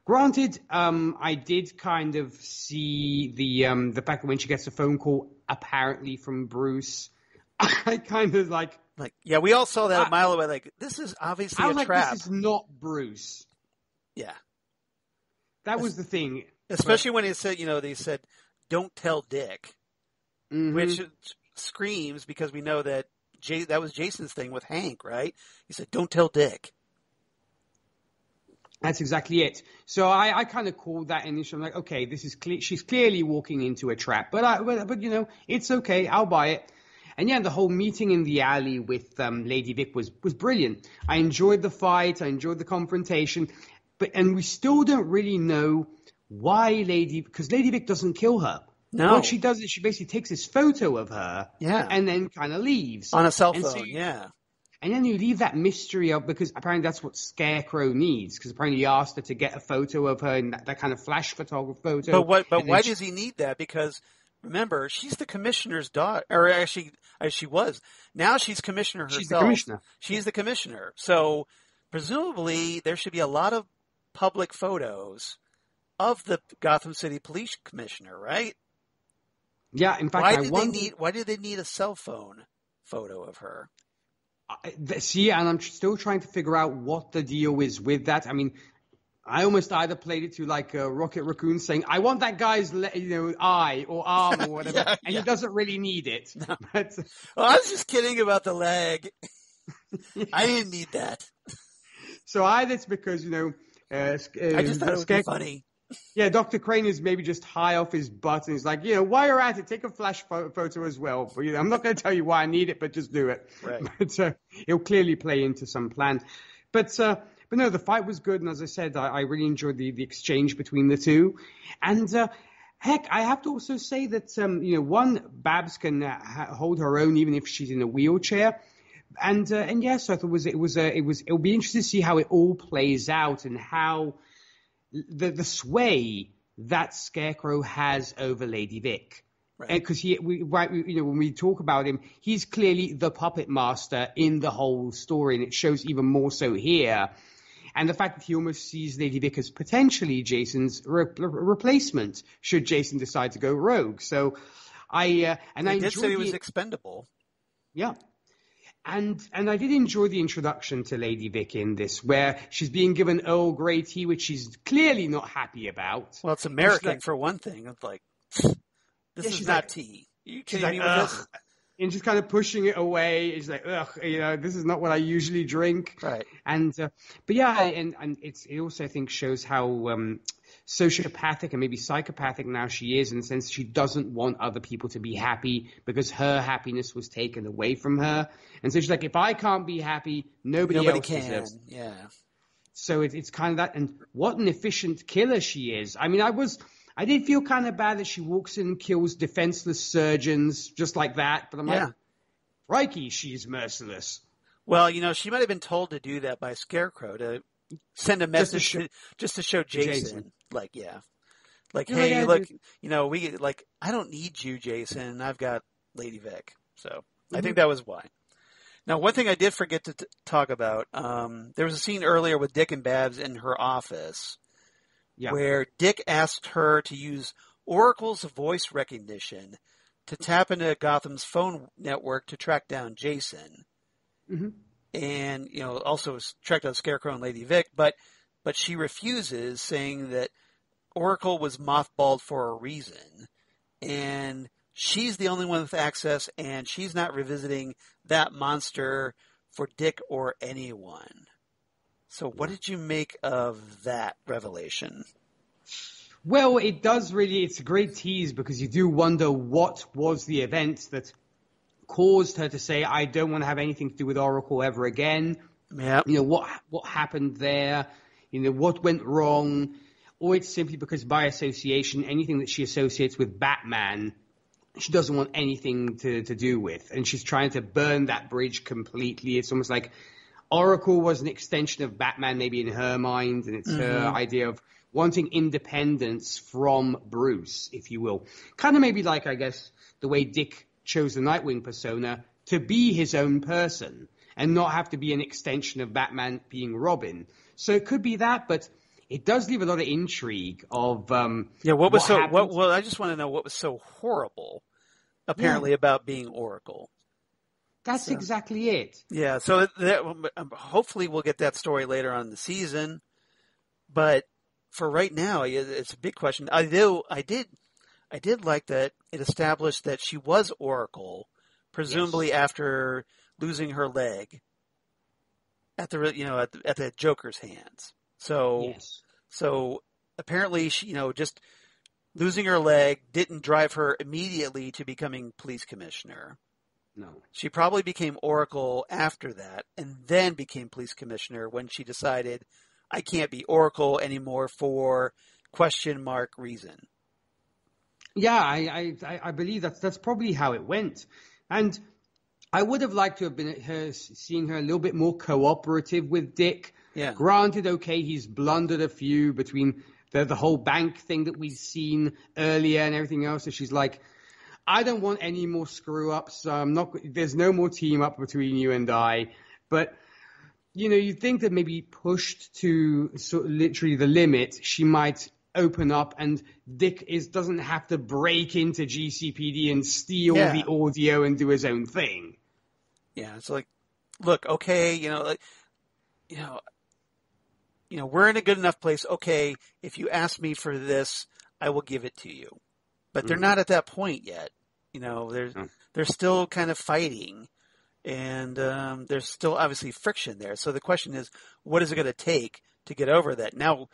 granted, I did kind of see the fact that when she gets a phone call, apparently from Bruce, I kind of like, yeah, we all saw that a mile away. Like, this is obviously a trap. This is not Bruce. Yeah, that was the thing. Especially when they said, "Don't tell Dick," which screams, because we know that that was Jason's thing with Hank, right? He said, "Don't tell Dick." That's exactly it. So I kind of called that initially. I'm like, okay, this is she's clearly walking into a trap, but it's okay. I'll buy it. And yeah, the whole meeting in the alley with Lady Vic was brilliant. I enjoyed the fight. I enjoyed the confrontation, and we still don't really know why because Lady Vic doesn't kill her. No. What she does is she basically takes this photo of her, and then kind of leaves on a cell phone. Yeah. And then you leave that mystery up, because apparently that's what Scarecrow needs, because apparently he asked her to get a photo of her in that kind of flash photography photo. But why does he need that? Because remember, she's the commissioner's daughter, or actually, she was. Now she's commissioner herself. She's the commissioner. She's the commissioner. So presumably there should be a lot of public photos of the Gotham City Police Commissioner, right? Yeah, in fact, why did they need a cell phone photo of her? See, and I'm still trying to figure out what the deal is with that. I mean, I almost either played it to like Rocket Raccoon saying, "I want that guy's eye or arm or whatever," and he doesn't really need it. No. But, well, I was just kidding about the leg. I didn't need that. So either it's because I just thought it would be funny. Yeah, Dr. Crane is maybe just high off his butt, and he's like, while you're at it, take a flash photo as well. But, I'm not going to tell you why I need it, but just do it. Right. But it'll clearly play into some plan. But no, the fight was good, and as I said, I really enjoyed the exchange between the two. And Heck, I have to also say that one, Babs can hold her own even if she's in a wheelchair, and yes, I thought it'll be interesting to see how it all plays out and how the sway that Scarecrow has over Lady Vic. Right. Because when we talk about him, he's clearly the puppet master in the whole story, and it shows even more so here. And the fact that he almost sees Lady Vic as potentially Jason's replacement, should Jason decide to go rogue. So I did say he was expendable. Yeah. And I did enjoy the introduction to Lady Vic in this, where she's being given Earl Grey tea, which she's clearly not happy about. Well, it's American for one thing. It's like, this is not tea. You kidding me with this? And just kind of pushing it away. It's like, ugh, this is not what I usually drink. Right. And, but yeah, and it also, I think, shows how sociopathic and maybe psychopathic now she is, in the sense she doesn't want other people to be happy because her happiness was taken away from her. And so she's like, if I can't be happy, nobody else can. deserves. Yeah. So it's kind of that. And what an efficient killer she is. I mean, I did feel kind of bad that she walks in and kills defenseless surgeons just like that. But I'm like, crikey, she's merciless. Well, she might have been told to do that by Scarecrow to send a message just to show Jason. Like, yeah. Like, hey, look, I don't need you, Jason. I've got Lady Vic. So I think that was why. Now, one thing I did forget to talk about, there was a scene earlier with Dick and Babs in her office. Yeah. Where Dick asked her to use Oracle's voice recognition to tap into Gotham's phone network to track down Jason. Mm-hmm. And, also track down Scarecrow and Lady Vic, but she refuses, saying that Oracle was mothballed for a reason. And she's the only one with access, and she's not revisiting that monster for Dick or anyone. So what did you make of that revelation? Well, it's a great tease, because you do wonder what was the event that caused her to say, I don't want to have anything to do with Oracle ever again. Yeah. What happened there? What went wrong? Or it's simply because by association, anything that she associates with Batman, she doesn't want anything to do with. And she's trying to burn that bridge completely. It's almost like Oracle was an extension of Batman, maybe in her mind, and it's her idea of wanting independence from Bruce, if you will. Kind of maybe like, I guess, the way Dick chose the Nightwing persona to be his own person and not have to be an extension of Batman being Robin. So it could be that, but it does leave a lot of intrigue of well, I just want to know what was so horrible, apparently, about being Oracle. That's exactly it. Yeah, so hopefully we'll get that story later on in the season. But for right now, it's a big question. I did like that it established that she was Oracle, presumably after losing her leg at the Joker's hands. So apparently she, just losing her leg didn't drive her immediately to becoming police commissioner. No. She probably became Oracle after that, and then became police commissioner when she decided, I can't be Oracle anymore for ? Reason. Yeah, I believe that's probably how it went. And I would have liked to have been seeing her a little bit more cooperative with Dick. Yeah. Granted, okay, he's blundered a few between the whole bank thing that we've seen earlier and everything else. So she's like, I don't want any more screw-ups. There's no more team-up between you and I. But, you think that maybe pushed to sort of literally the limit, she might open up and Dick doesn't have to break into GCPD and steal the audio and do his own thing. Yeah, it's like, look, okay, we're in a good enough place. Okay, if you ask me for this, I will give it to you. But they're not at that point yet. They're still kind of fighting, and there's still obviously friction there. So the question is, what is it going to take to get over that? Now,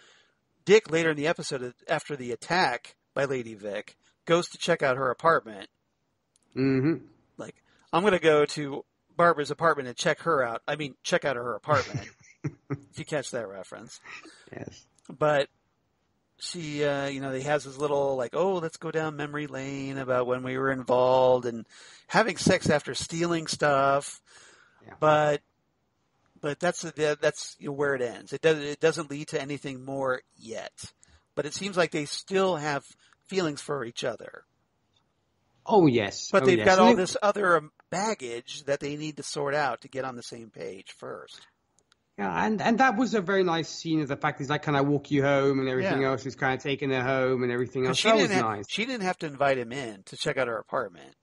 Dick, later in the episode, after the attack by Lady Vic, goes to check out her apartment. Mm-hmm. Like, I'm going to go to Barbara's apartment and check out her apartment. If you catch that reference. Yes. But he has his little like, oh, let's go down memory lane about when we were involved and having sex after stealing stuff. Yeah. But that's where it ends. It doesn't lead to anything more yet. But it seems like they still have feelings for each other. Oh, yes. But they've got all this other baggage that they need to sort out to get on the same page first. Yeah, and that was a very nice scene of the fact he's like, can I walk you home and everything else. He's kind of taking her home and everything else. That was nice. She didn't have to invite him in to check out her apartment.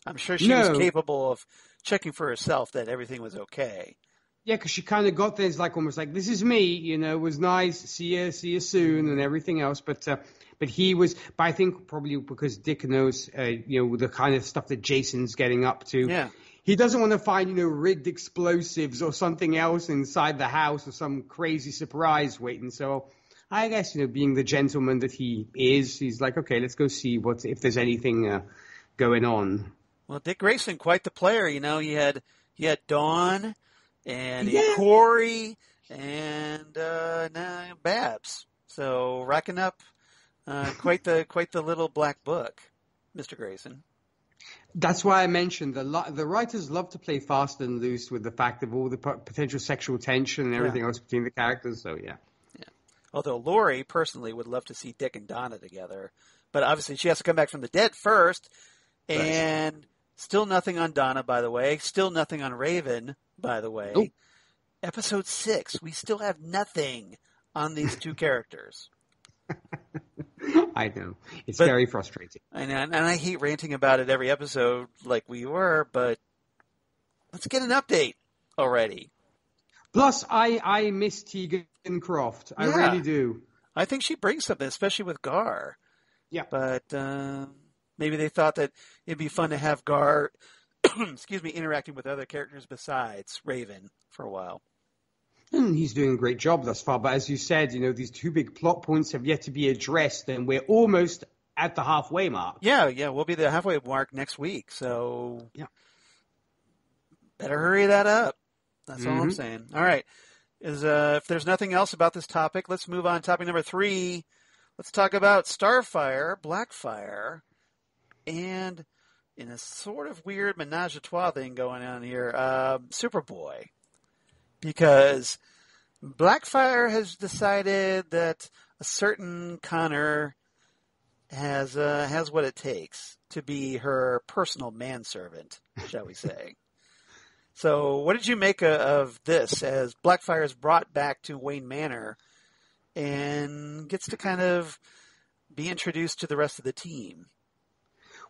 I'm sure she was capable of checking for herself that everything was okay. Yeah, because she kind of got there. It's like almost like, this is me, it was nice. See you soon and everything else. But he was, but I think probably because Dick knows, the kind of stuff that Jason's getting up to. Yeah. He doesn't want to find, rigged explosives or something else inside the house or some crazy surprise waiting. So I guess, being the gentleman that he is, he's like, okay, let's go see if there's anything going on. Well, Dick Grayson, quite the player. He had Dawn and he had Corey and now Babs. So racking up quite the little black book, Mr. Grayson. That's why I mentioned the writers love to play fast and loose with the fact of all the potential sexual tension and everything else between the characters. So, yeah. Although Laurie personally would love to see Dick and Donna together. But obviously she has to come back from the dead first. And still nothing on Donna, by the way. Still nothing on Raven, by the way. Oh. Episode 6, we still have nothing on these two characters. I know. It's very frustrating. I know, and I hate ranting about it every episode like we were, but let's get an update already. Plus, I miss Tegan Croft. I really do. I think she brings something, especially with Gar. Yeah. But maybe they thought that it'd be fun to have Gar, interacting with other characters besides Raven for a while. And he's doing a great job thus far. But as you said, these two big plot points have yet to be addressed, and we're almost at the halfway mark. Yeah, we'll be the halfway mark next week. So better hurry that up. That's all I'm saying. All right. If there's nothing else about this topic, let's move on. Topic number 3. Let's talk about Starfire, Blackfire, and in a sort of weird menage a trois thing going on here, Superboy. Because Blackfire has decided that a certain Connor has what it takes to be her personal manservant, shall we say. So what did you make of this as Blackfire is brought back to Wayne Manor and gets to kind of be introduced to the rest of the team?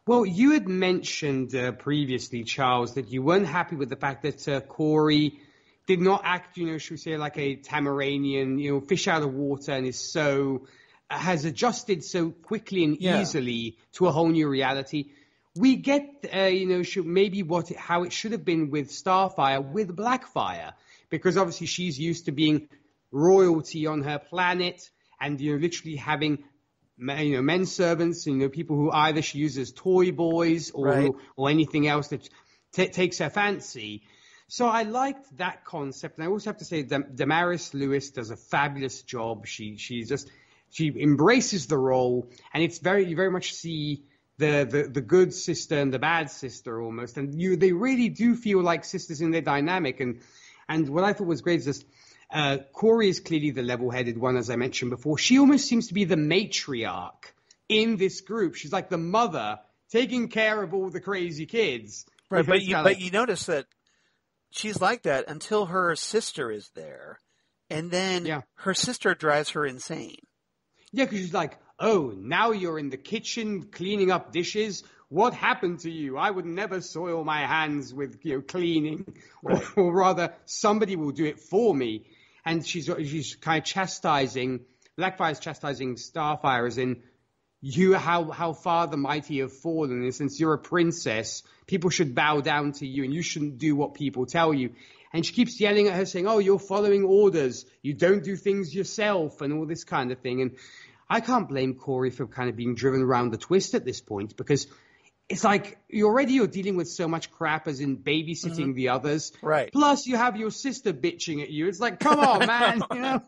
Well, you had mentioned previously, Charles, that you weren't happy with the fact that Corey did not act, should we say, like a Tamaranian, fish out of water, and has adjusted so quickly and easily to a whole new reality. We get, how it should have been with Starfire, with Blackfire, because obviously she's used to being royalty on her planet and, literally having, men servants, people who either she uses as toy boys or anything else that takes her fancy. So I liked that concept, and I also have to say Damaris Lewis does a fabulous job. She embraces the role, and it's you very much see the good sister and the bad sister almost, and they really do feel like sisters in their dynamic. And what I thought was great is this. Corey is clearly the level-headed one, as I mentioned before. She almost seems to be the matriarch in this group. She's like the mother taking care of all the crazy kids. Right, but you notice that she's like that until her sister is there, and then her sister drives her insane. Yeah, because she's like, oh, now you're in the kitchen cleaning up dishes. What happened to you? I would never soil my hands with cleaning, or rather, somebody will do it for me. And she's kind of chastising, Blackfire's chastising Starfire as in, how far the mighty have fallen, and since you're a princess, people should bow down to you and you shouldn't do what people tell you. And she keeps yelling at her saying, oh, you're following orders, you don't do things yourself and all this kind of thing. And I can't blame Corey for kind of being driven around the twist at this point, because it's like you're dealing with so much crap as in babysitting the others. Right. Plus you have your sister bitching at you. It's like, come on, man, you know?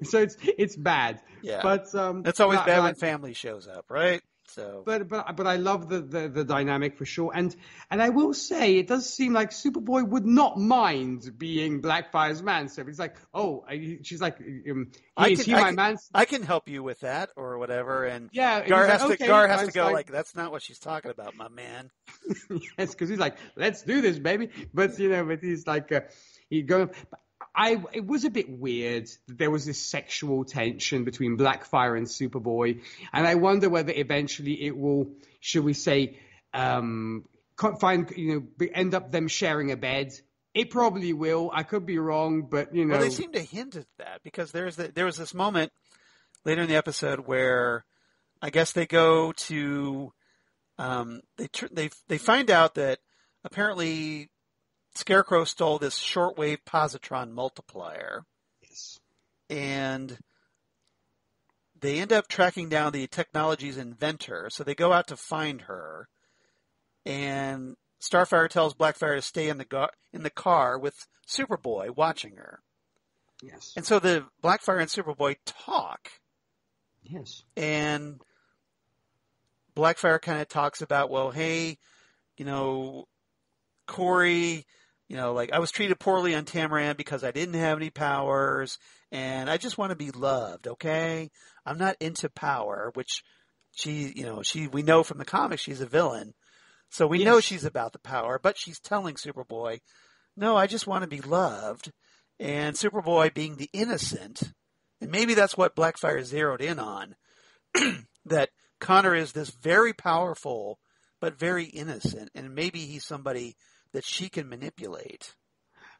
So it's bad. Yeah. But it's always bad when family shows up, right? So, but I love the dynamic for sure, and I will say it does seem like Superboy would not mind being Blackfire's man. So it's like, she's like, is he my man? I can help you with that or whatever. And yeah, Gar has to go like, that's not what she's talking about, my man. Yes, because he's like, let's do this, baby. But but he's like, it was a bit weird that there was this sexual tension between Blackfire and Superboy, and I wonder whether eventually it will, should we say, end up them sharing a bed. It probably will. I could be wrong, but Well, they seem to hint at that because there was this moment later in the episode where I guess they go to they find out that apparently Scarecrow stole this shortwave positron multiplier. Yes. And they end up tracking down the technology's inventor, so they go out to find her. And Starfire tells Blackfire to stay in the car with Superboy watching her. Yes. And so the Blackfire and Superboy talk. Yes. And Blackfire kind of talks about, well, hey, Corey, I was treated poorly on Tamaran because I didn't have any powers, and I just want to be loved, okay? I'm not into power, which we know from the comics she's a villain. So we know she's about the power, but she's telling Superboy, no, I just want to be loved. And Superboy being the innocent, and maybe that's what Blackfire zeroed in on, that Connor is this very powerful but very innocent, and maybe he's somebody that she can manipulate.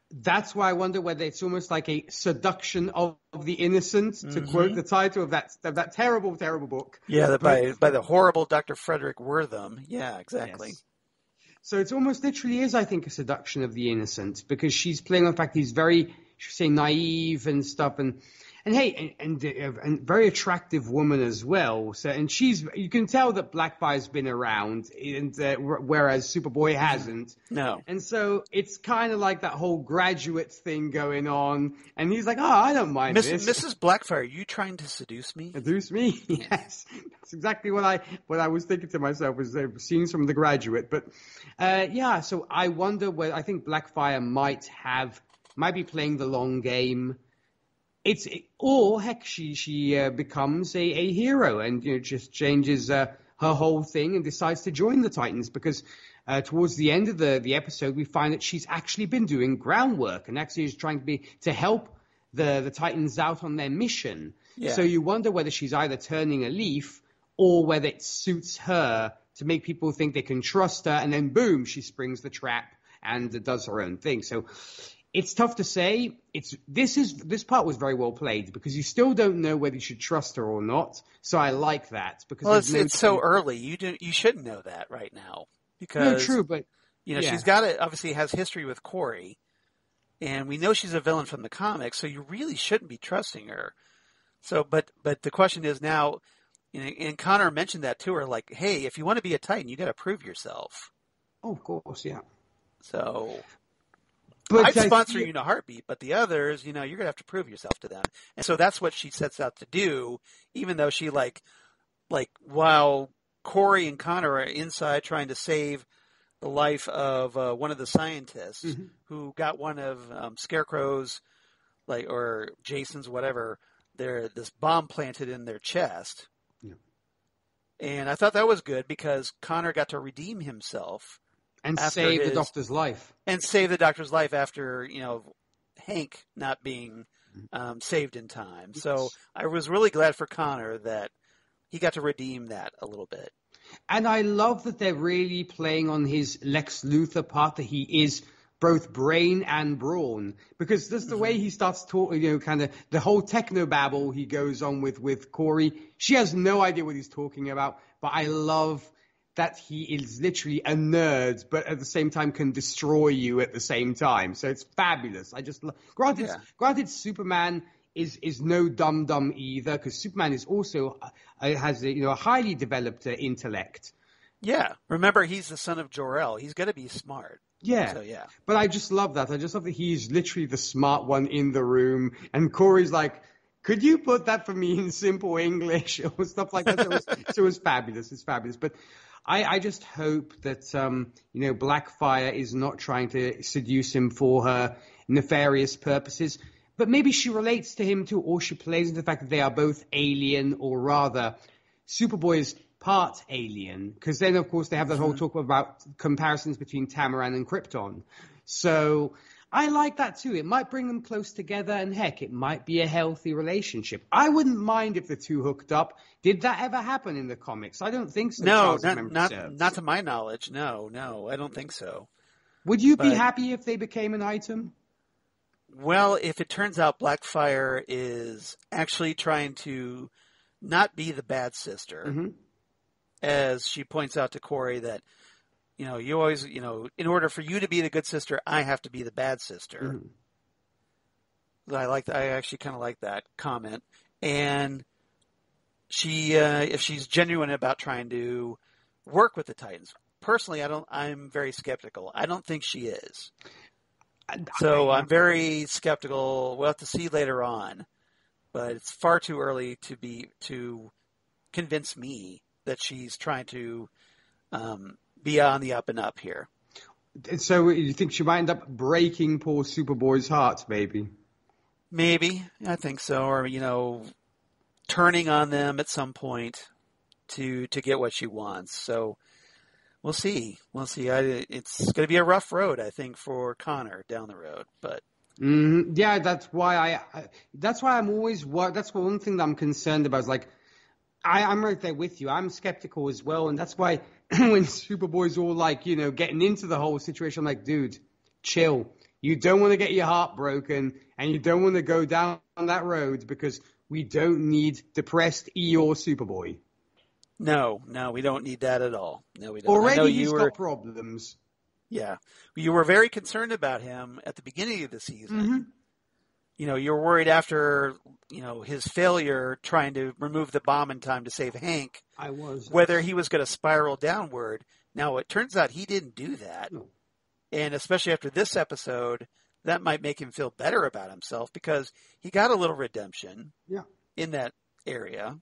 That's why I wonder whether it's almost like a seduction of the innocent, to quote the title of that terrible, terrible book. Yeah, by the horrible Dr. Frederick Wortham. Yeah, exactly. Yes. So it's almost literally is, I think, a seduction of the innocent, because she's playing on the fact he's very, should say, naive and stuff, and very attractive woman as well. So, and you can tell that Blackfire's been around, and whereas Superboy hasn't. No. And so it's kind of like that whole graduate thing going on, and he's like, I don't mind this. Mrs. Blackfire, are you trying to seduce me? Seduce me? Yes. That's exactly what I was thinking to myself, was scenes from The Graduate. But so I wonder whether, I think Blackfire might be playing the long game. Or heck, she becomes a hero and just changes her whole thing and decides to join the Titans, because towards the end of the episode we find that she's actually been doing groundwork and actually is trying to help the Titans out on their mission. Yeah. So you wonder whether she's either turning a leaf or whether it suits her to make people think they can trust her, and then boom, she springs the trap and does her own thing. So it's tough to say. This part was very well played, because you still don't know whether you should trust her or not. So I like that, because it's so early. You shouldn't know that right now, because true, but she's got it. Obviously, has history with Corey, and we know she's a villain from the comics. So you really shouldn't be trusting her. So, but the question is now, and Connor mentioned that to her, like, hey, if you want to be a Titan, you got to prove yourself. Oh, of course, yeah. So. But I'd sponsor you in a heartbeat, but the others, you're going to have to prove yourself to them. And so that's what she sets out to do, even though she, like while Corey and Connor are inside trying to save the life of one of the scientists who got one of Scarecrow's, or Jason's, whatever, this bomb planted in their chest. Yeah. And I thought that was good, because Connor got to redeem himself. And save the doctor's life. And save the doctor's life after, Hank not being saved in time. So I was really glad for Connor that he got to redeem that a little bit. And I love that they're really playing on his Lex Luthor part, that he is both brain and brawn. Because just the way he starts talking, kind of the whole technobabble he goes on with Corey. She has no idea what he's talking about, but I love that he is literally a nerd, but at the same time can destroy you at the same time. So it's fabulous. I just granted, Superman is no dum-dum either, because Superman is also has a highly developed intellect. Yeah. Remember, he's the son of Jor-El. He's got to be smart. Yeah. So, yeah. But I just love that. I just love that he's literally the smart one in the room. And Corey's like, could you put that for me in simple English or stuff like that? So it was fabulous. It's fabulous. But I just hope that, Blackfire is not trying to seduce him for her nefarious purposes. But maybe she relates to him too, or she plays into the fact that they are both alien, or rather, Superboy is part alien. Because then, of course, they have that whole talk about comparisons between Tamaran and Krypton. So I like that too. It might bring them close together, and heck, it might be a healthy relationship. I wouldn't mind if the two hooked up. Did that ever happen in the comics? I don't think so. No, not to my knowledge. No, I don't think so. Would you be happy if they became an item? Well, if it turns out Blackfire is actually trying to not be the bad sister, as she points out to Corey that, you always, in order for you to be the good sister, I have to be the bad sister. I actually kind of like that comment. And she, if she's genuine about trying to work with the Titans, personally, I'm very skeptical. I don't think she is. So I'm very skeptical. We'll have to see later on, but it's far too early to convince me that she's trying to be on the up and up here. So you think she might end up breaking poor Superboy's heart, maybe? Maybe, I think so, or turning on them at some point to get what she wants. So. We'll see. It's going to be a rough road, I think, for Connor down the road. But yeah, that's why I'm always that's one thing that I'm concerned about. Is like I'm right there with you. I'm skeptical as well, and that's why when Superboy's all like, getting into the whole situation, I'm like, dude, chill. You don't want to get your heart broken, and you don't want to go down that road because we don't need depressed Eeyore Superboy. No, we don't need that at all. No, we don't. Already he's got problems. Yeah. You were very concerned about him at the beginning of the season. You were worried after, his failure trying to remove the bomb in time to save Hank. I was. Whether he was going to spiral downward. Now, it turns out he didn't do that. No. And especially after this episode, that might make him feel better about himself because he got a little redemption in that area.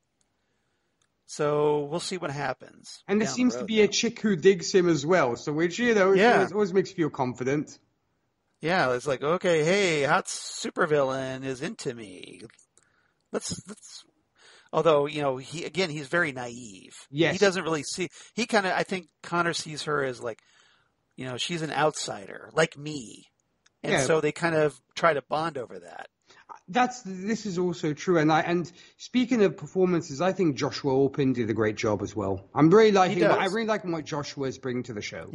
So we'll see what happens. And there seems to be a chick who digs him as well. So which, it always makes you feel confident. Yeah, it's like, okay, hey, hot supervillain is into me. Let's. Although, he's very naive. Yes. He doesn't really see. I think Connor sees her as like, she's an outsider, like me. And so they kind of try to bond over that. This is also true, and speaking of performances, I think Joshua Orpin did a great job as well. I really like what Joshua is bringing to the show.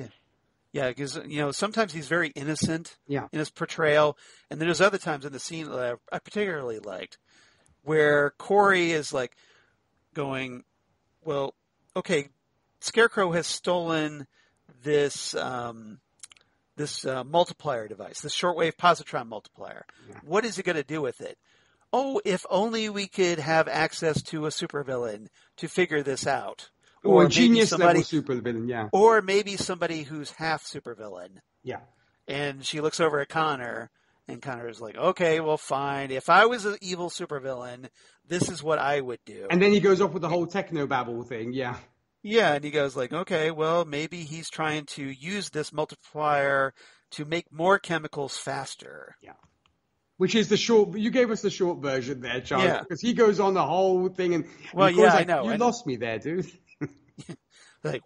Yeah, because sometimes he's very innocent in his portrayal, and then there's other times in the scene that I particularly liked, where Corey is like going, well, okay, Scarecrow has stolen this. This multiplier device, this shortwave positron multiplier. Yeah. What is it going to do with it? Oh, if only we could have access to a supervillain to figure this out. Or a genius level supervillain, yeah. Or maybe somebody who's half supervillain. Yeah. And she looks over at Connor, and Connor is like, okay, well, fine. If I was an evil supervillain, this is what I would do. And then he goes off with the whole technobabble thing, yeah. Yeah, and he goes like, okay, well, maybe he's trying to use this multiplier to make more chemicals faster. Yeah. Which is you gave us the short version there, Charles. Yeah. Because he goes on the whole thing and I know. You lost me there, dude. Like,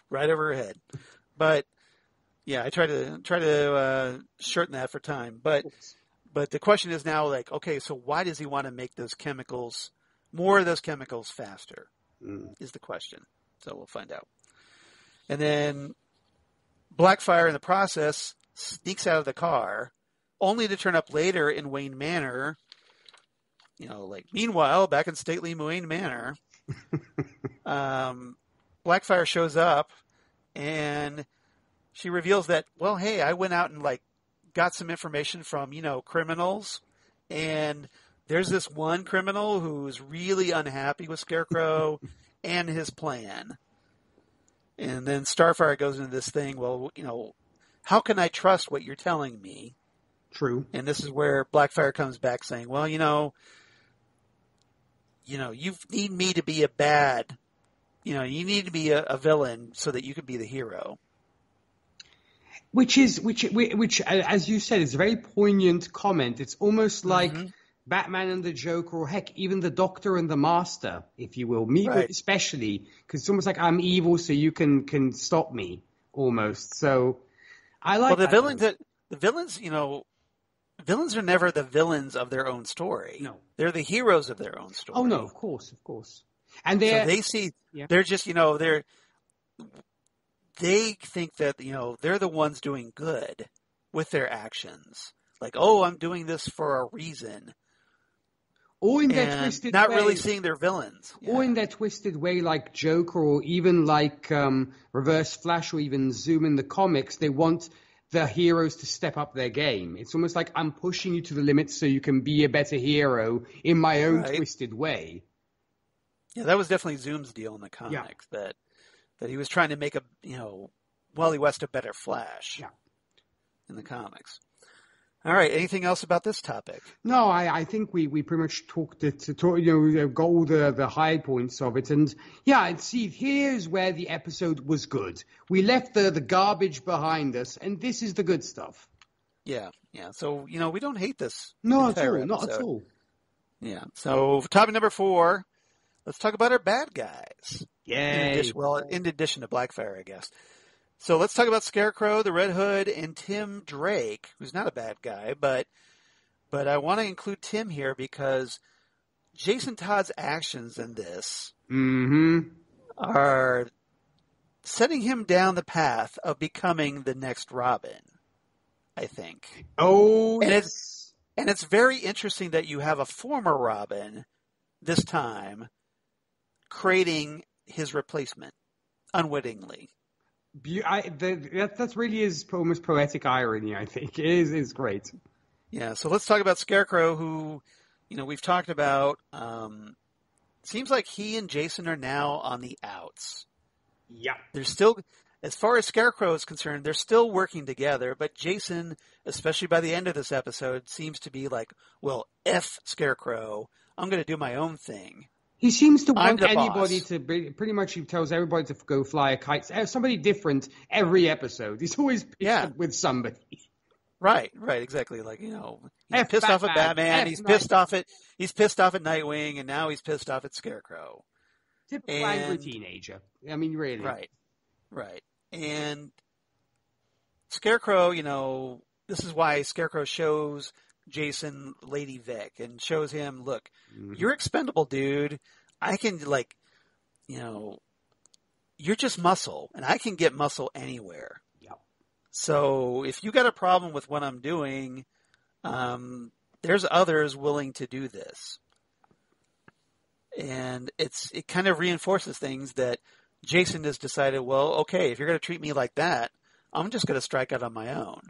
right over her head. But, yeah, I try to shorten that for time. But the question is now, like, okay, so why does he want to make more of those chemicals faster? Is the question. So we'll find out. And then Blackfire in the process sneaks out of the car, only to turn up later in Wayne Manor. Meanwhile, back in stately Wayne Manor, Blackfire shows up, and she reveals that, well, hey, I went out and got some information from criminals, and there's this one criminal who's really unhappy with Scarecrow and his plan. And then Starfire goes into this thing, well, how can I trust what you're telling me? True. And this is where Blackfire comes back saying, well, you need me to be a bad, you need to be a villain so that you can be the hero. Which, as you said, is a very poignant comment. It's almost like Batman and the Joker, or heck, even the Doctor and the Master, if you will. Me especially, because it's almost like I'm evil, so you can stop me, almost. So I like. Well, the villains, villains are never the villains of their own story. No, they're the heroes of their own story. Oh no, of course. And they see they're just they think that they're the ones doing good with their actions. Like, oh, I'm doing this for a reason. Or in their twisted not way, really seeing their villains. Yeah. Or in their twisted way, like Joker, or even like Reverse Flash, or even Zoom in the comics, they want the heroes to step up their game. It's almost like I'm pushing you to the limit so you can be a better hero in my own twisted way. Yeah, that was definitely Zoom's deal in the comics, that he was trying to make Wally West a better Flash in the comics. All right. Anything else about this topic? No, I think we pretty much talked got all the high points of it. And here's where the episode was good. We left the garbage behind us, and this is the good stuff. Yeah. So, we don't hate this. Not at all. Yeah. So, topic number 4, let's talk about our bad guys. Yay. In addition to Blackfire, I guess. So let's talk about Scarecrow, the Red Hood, and Tim Drake, who's not a bad guy, but I want to include Tim here because Jason Todd's actions in this are setting him down the path of becoming the next Robin, I think. Oh, and it's very interesting that you have a former Robin this time creating his replacement unwittingly. That really is almost poetic irony, I think. It is great. Yeah, so let's talk about Scarecrow, who, we've talked about. Seems like he and Jason are now on the outs. Yeah. They're still, as far as Scarecrow is concerned, they're still working together, but Jason, especially by the end of this episode, seems to be like, well, F Scarecrow, I'm going to do my own thing. He seems to want anybody to be, pretty much he tells everybody to go fly a kite. Somebody different every episode. He's always pissed up with somebody. Right, exactly. Like, he's pissed off at Batman, he's pissed off at Nightwing, and now he's pissed off at Scarecrow. Typical angry teenager. I mean, really. Right. And Scarecrow, this is why Scarecrow shows Jason Lady Vic and shows him, look, you're expendable, dude. I can, you're just muscle, and I can get muscle anywhere. Yep. So if you got a problem with what I'm doing, there's others willing to do this. And it kind of reinforces things that Jason has decided, well, okay, if you're going to treat me like that, I'm just going to strike out on my own.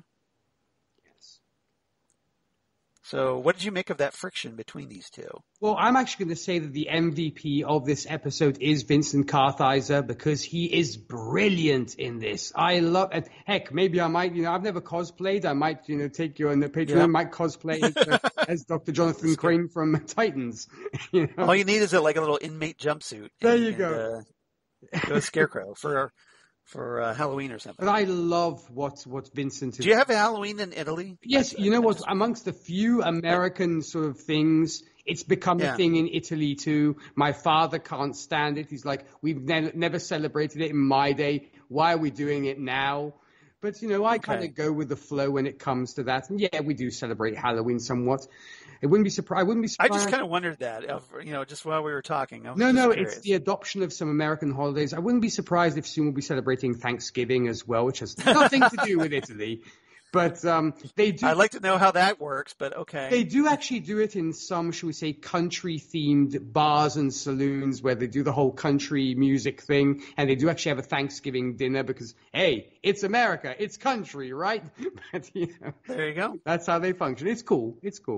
So what did you make of that friction between these two? Well, I'm actually going to say that the MVP of this episode is Vincent Kartheiser because he is brilliant in this. I love it. Heck, maybe I might, I've never cosplayed. I might, take you on the Patreon. I might cosplay as Dr. Jonathan Crane from Titans. All you need is a little inmate jumpsuit. There you go. Go a Scarecrow for Halloween or something. But I love what Vincent is. Do you have a Halloween in Italy? Yes, you know what? Amongst the few American sort of things, it's become a thing in Italy too. My father can't stand it. He's like, we've never celebrated it in my day. Why are we doing it now? But, I kind of go with the flow when it comes to that. And yeah, we do celebrate Halloween somewhat. I wouldn't be surprised. I just kind of wondered that, just while we were talking. No, it's the adoption of some American holidays. I wouldn't be surprised if soon we'll be celebrating Thanksgiving as well, which has nothing to do with Italy. But they do. I'd like to know how that works, but okay. They do actually do it in some, shall we say, country-themed bars and saloons where they do the whole country music thing, and they do actually have a Thanksgiving dinner because, hey, it's America, it's country, right? But, there you go. That's how they function. It's cool.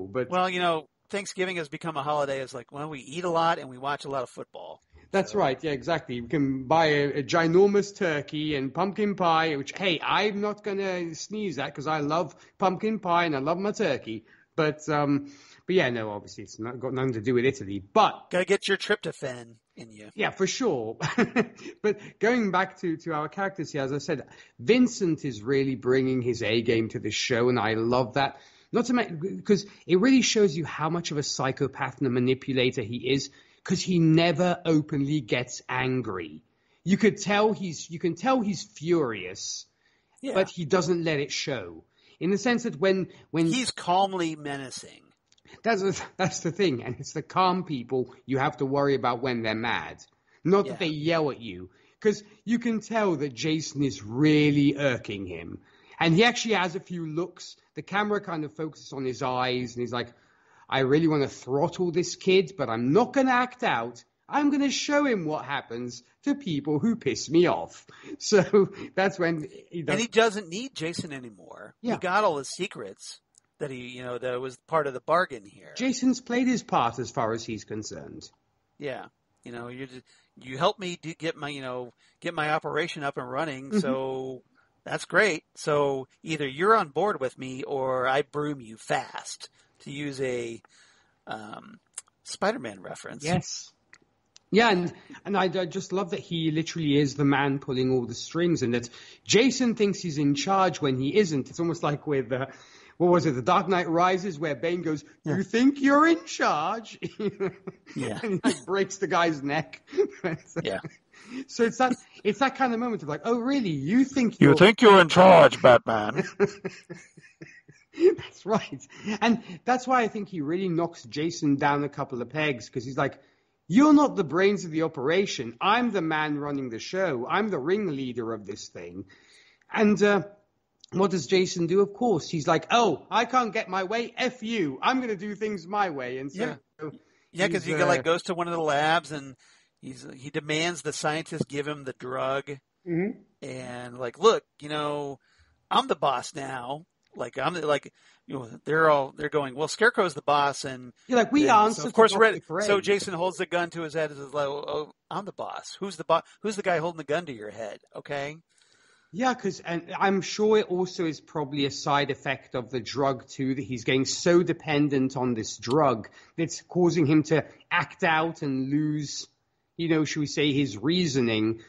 But well, Thanksgiving has become a holiday. It's like, well, we eat a lot and we watch a lot of football. That's right. Yeah, exactly. You can buy a ginormous turkey and pumpkin pie, which, hey, I'm not going to sneeze at because I love pumpkin pie and I love my turkey. But yeah, no, obviously it's not got nothing to do with Italy. But gotta get your tryptophan in you. yeah, for sure. But going back to our characters here, as I said, Vincent is really bringing his A game to this show, and I love that. Not to make, because it really shows you how much of a psychopath and a manipulator he is, because he never openly gets angry. You can tell he's furious, but he doesn't let it show. In the sense that when he's calmly menacing. That's the thing, and it's the calm people you have to worry about when they're mad, not that they yell at you, because you can tell that Jason is really irking him, and he actually has a few looks. The camera kind of focuses on his eyes, and he's like, I really want to throttle this kid, but I'm not going to act out. I'm going to show him what happens to people who piss me off. So that's when he does. And he doesn't need Jason anymore. Yeah. He got all his secrets that that was part of the bargain here. Jason's played his part as far as he's concerned. Yeah. You helped me get my operation up and running, so that's great. So either you're on board with me or I broom you fast, to use a Spider-Man reference. Yes. Yeah, and I just love that he literally is the man pulling all the strings, and that Jason thinks he's in charge when he isn't. It's almost like with, what was it, The Dark Knight Rises, where Bane goes, you think you're in charge? Yeah. And he breaks the guy's neck. Yeah. So it's that kind of moment of like, oh, really? You think you're in charge, Batman? That's right. And that's why I think he really knocks Jason down a couple of pegs, because he's like, you're not the brains of the operation. I'm the man running the show. I'm the ringleader of this thing. And what does Jason do? Of course, he's like, oh, I can't get my way. F you. I'm going to do things my way. And so, because he goes to one of the labs and he demands the scientists give him the drug. Mm-hmm. And like, look, I'm the boss now. Like they're going, well, Scarecrow's the boss, and you're like, we answer. So of course, so Jason holds the gun to his head and says, "Oh, I'm the boss. Who's the boss? Who's the guy holding the gun to your head?" Okay. Yeah, and I'm sure it also is probably a side effect of the drug too, that he's getting so dependent on this drug that's causing him to act out and lose, should we say, his reasoning.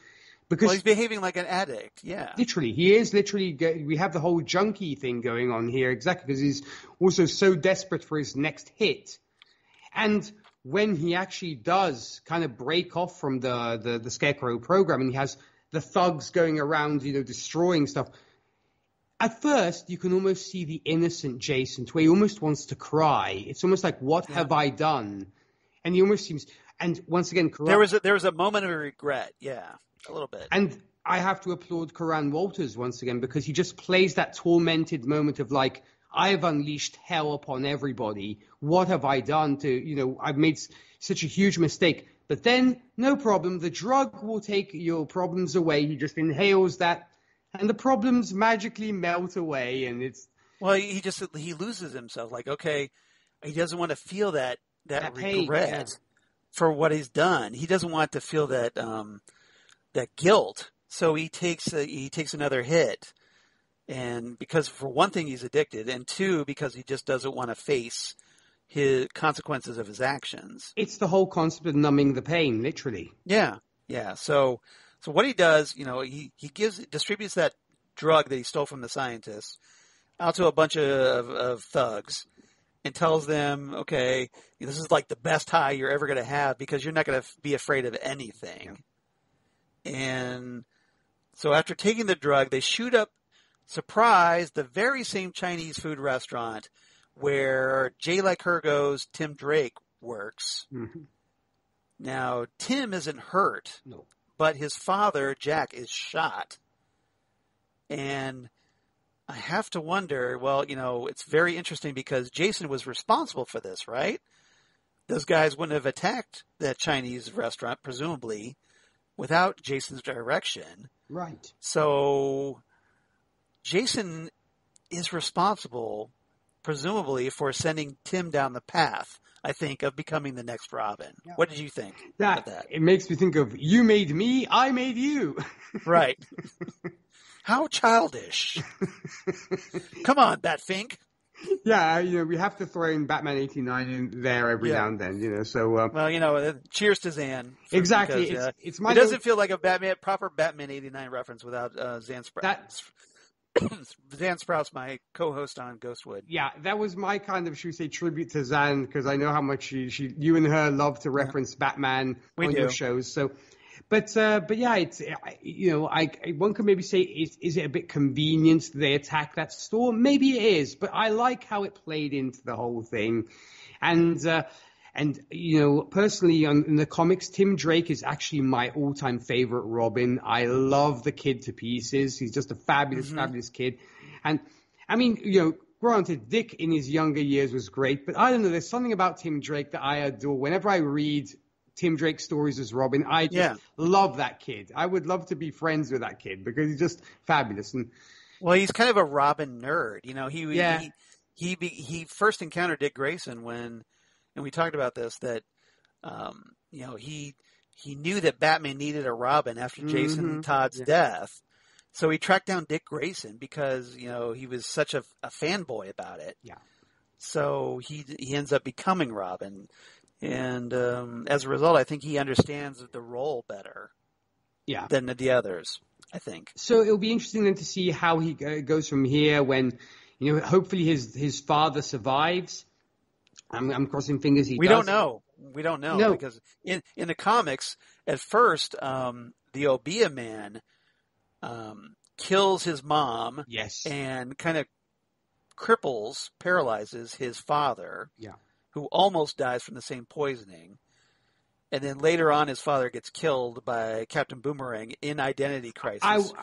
Because he's behaving like an addict, yeah. Literally, he is literally. We have the whole junkie thing going on here, exactly, because he's also so desperate for his next hit. And when he actually does kind of break off from the Scarecrow program, and he has the thugs going around, destroying stuff. At first, you can almost see the innocent Jason, where he almost wants to cry. It's almost like, what have I done? And he almost seems. And once again, corrupt. There was a moment of regret, yeah. A little bit. And I have to applaud Coran Walters once again, because he just plays that tormented moment of like, I've unleashed hell upon everybody. What have I done to, I've made such a huge mistake. But then, no problem. The drug will take your problems away. He just inhales that, and the problems magically melt away. And it's. Well, he loses himself. Like, okay, he doesn't want to feel that regret for what he's done. He doesn't want to feel that guilt, so he takes another hit, and because for one thing he's addicted, and two because he just doesn't want to face his consequences of his actions. It's the whole concept of numbing the pain, literally. Yeah. So what he does, he distributes that drug that he stole from the scientists out to a bunch of thugs, and tells them, okay, this is like the best high you're ever going to have because you're not going to be afraid of anything. Yeah. And so after taking the drug, they shoot up, surprise, the very same Chinese food restaurant where J. Like Hergo's Tim Drake works. Mm-hmm. Now, Tim isn't hurt, but his father, Jack, is shot. And I have to wonder, well, it's very interesting because Jason was responsible for this, right? Those guys wouldn't have attacked that Chinese restaurant, presumably, without Jason's direction. Right. So Jason is responsible, presumably, for sending Tim down the path I think, of becoming the next Robin. Yeah. What did you think of that? It makes me think of, you made me, I made you. Right. How childish. Come on, Batfink. Yeah, we have to throw in Batman 89 in there every now and then, so... well, cheers to Zan. Exactly. Because, it doesn't feel like a proper Batman 89 reference without Zan Sprouse. Zan Sprouse, my co-host on Ghostwood. Yeah, that was my kind of, should we say, tribute to Zan, because I know how much you and her love to reference Batman on your shows. So, but yeah, it's one could maybe say, is it a bit convenient that they attack that store? Maybe it is, but I like how it played into the whole thing, and personally, in the comics, Tim Drake is actually my all-time favorite Robin. I love the kid to pieces. He's just a fabulous kid. And, I mean, granted, Dick in his younger years was great, but I don't know, there's something about Tim Drake that I adore. Whenever I read Tim Drake stories as Robin, I just love that kid. I would love to be friends with that kid because he's just fabulous. And well, he's kind of a Robin nerd. He first encountered Dick Grayson when... And we talked about this, that, he knew that Batman needed a Robin after Jason Todd's death. So he tracked down Dick Grayson because, he was such a fanboy about it. Yeah. So he ends up becoming Robin. And as a result, I think he understands the role better than the others, I think. So it'll be interesting then to see how he goes from here when, hopefully his father survives. I'm crossing fingers he does. We don't know. Because in the comics, at first, the Obia man kills his mom and kind of paralyzes his father, who almost dies from the same poisoning. And then later on, his father gets killed by Captain Boomerang in Identity Crisis.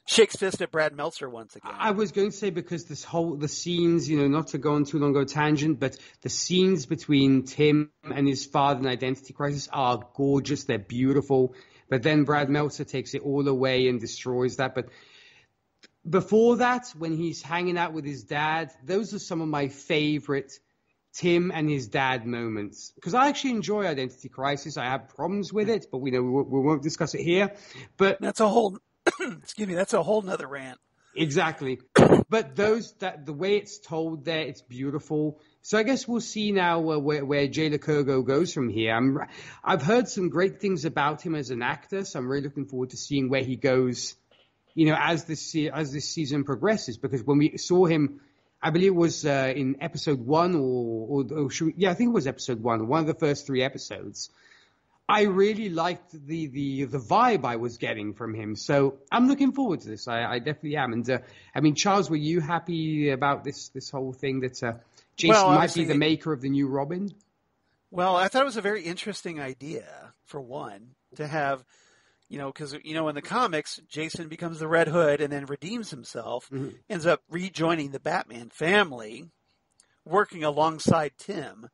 Shakes fist at Brad Meltzer once again. I was going to say, because the scenes, not to go on too long a tangent, but the scenes between Tim and his father in Identity Crisis are gorgeous. They're beautiful. But then Brad Meltzer takes it all away and destroys that. But before that, when he's hanging out with his dad, those are some of my favorite Tim and his dad moments. Because I actually enjoy Identity Crisis. I have problems with it, but we won't discuss it here. But that's a whole... Excuse me, that's a whole nother rant. Exactly. But the way it's told there, it's beautiful. So I guess we'll see now where Jay Lacogo goes from here. I've heard some great things about him as an actor, so I'm really looking forward to seeing where he goes, as this season progresses. Because when we saw him, I believe it was in episode 1 I think it was episode 1 of the first 3 episodes. I really liked the vibe I was getting from him. So I'm looking forward to this. I definitely am. And Charles, were you happy about this whole thing that Jason might be the maker of the new Robin? Well, I thought it was a very interesting idea, for one, to have, because, in the comics, Jason becomes the Red Hood and then redeems himself, ends up rejoining the Batman family, working alongside Tim.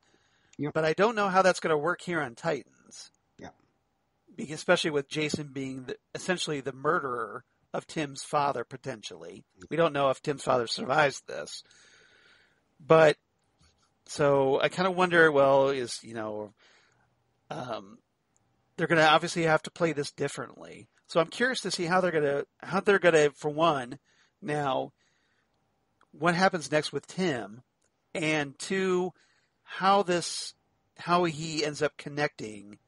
Yep. But I don't know how that's going to work here on Titans. Especially with Jason being essentially the murderer of Tim's father, potentially. We don't know if Tim's father survives this. But, so I kind of wonder, they're going to obviously have to play this differently. So I'm curious to see how they're going to, for one, now, what happens next with Tim, and two, how he ends up connecting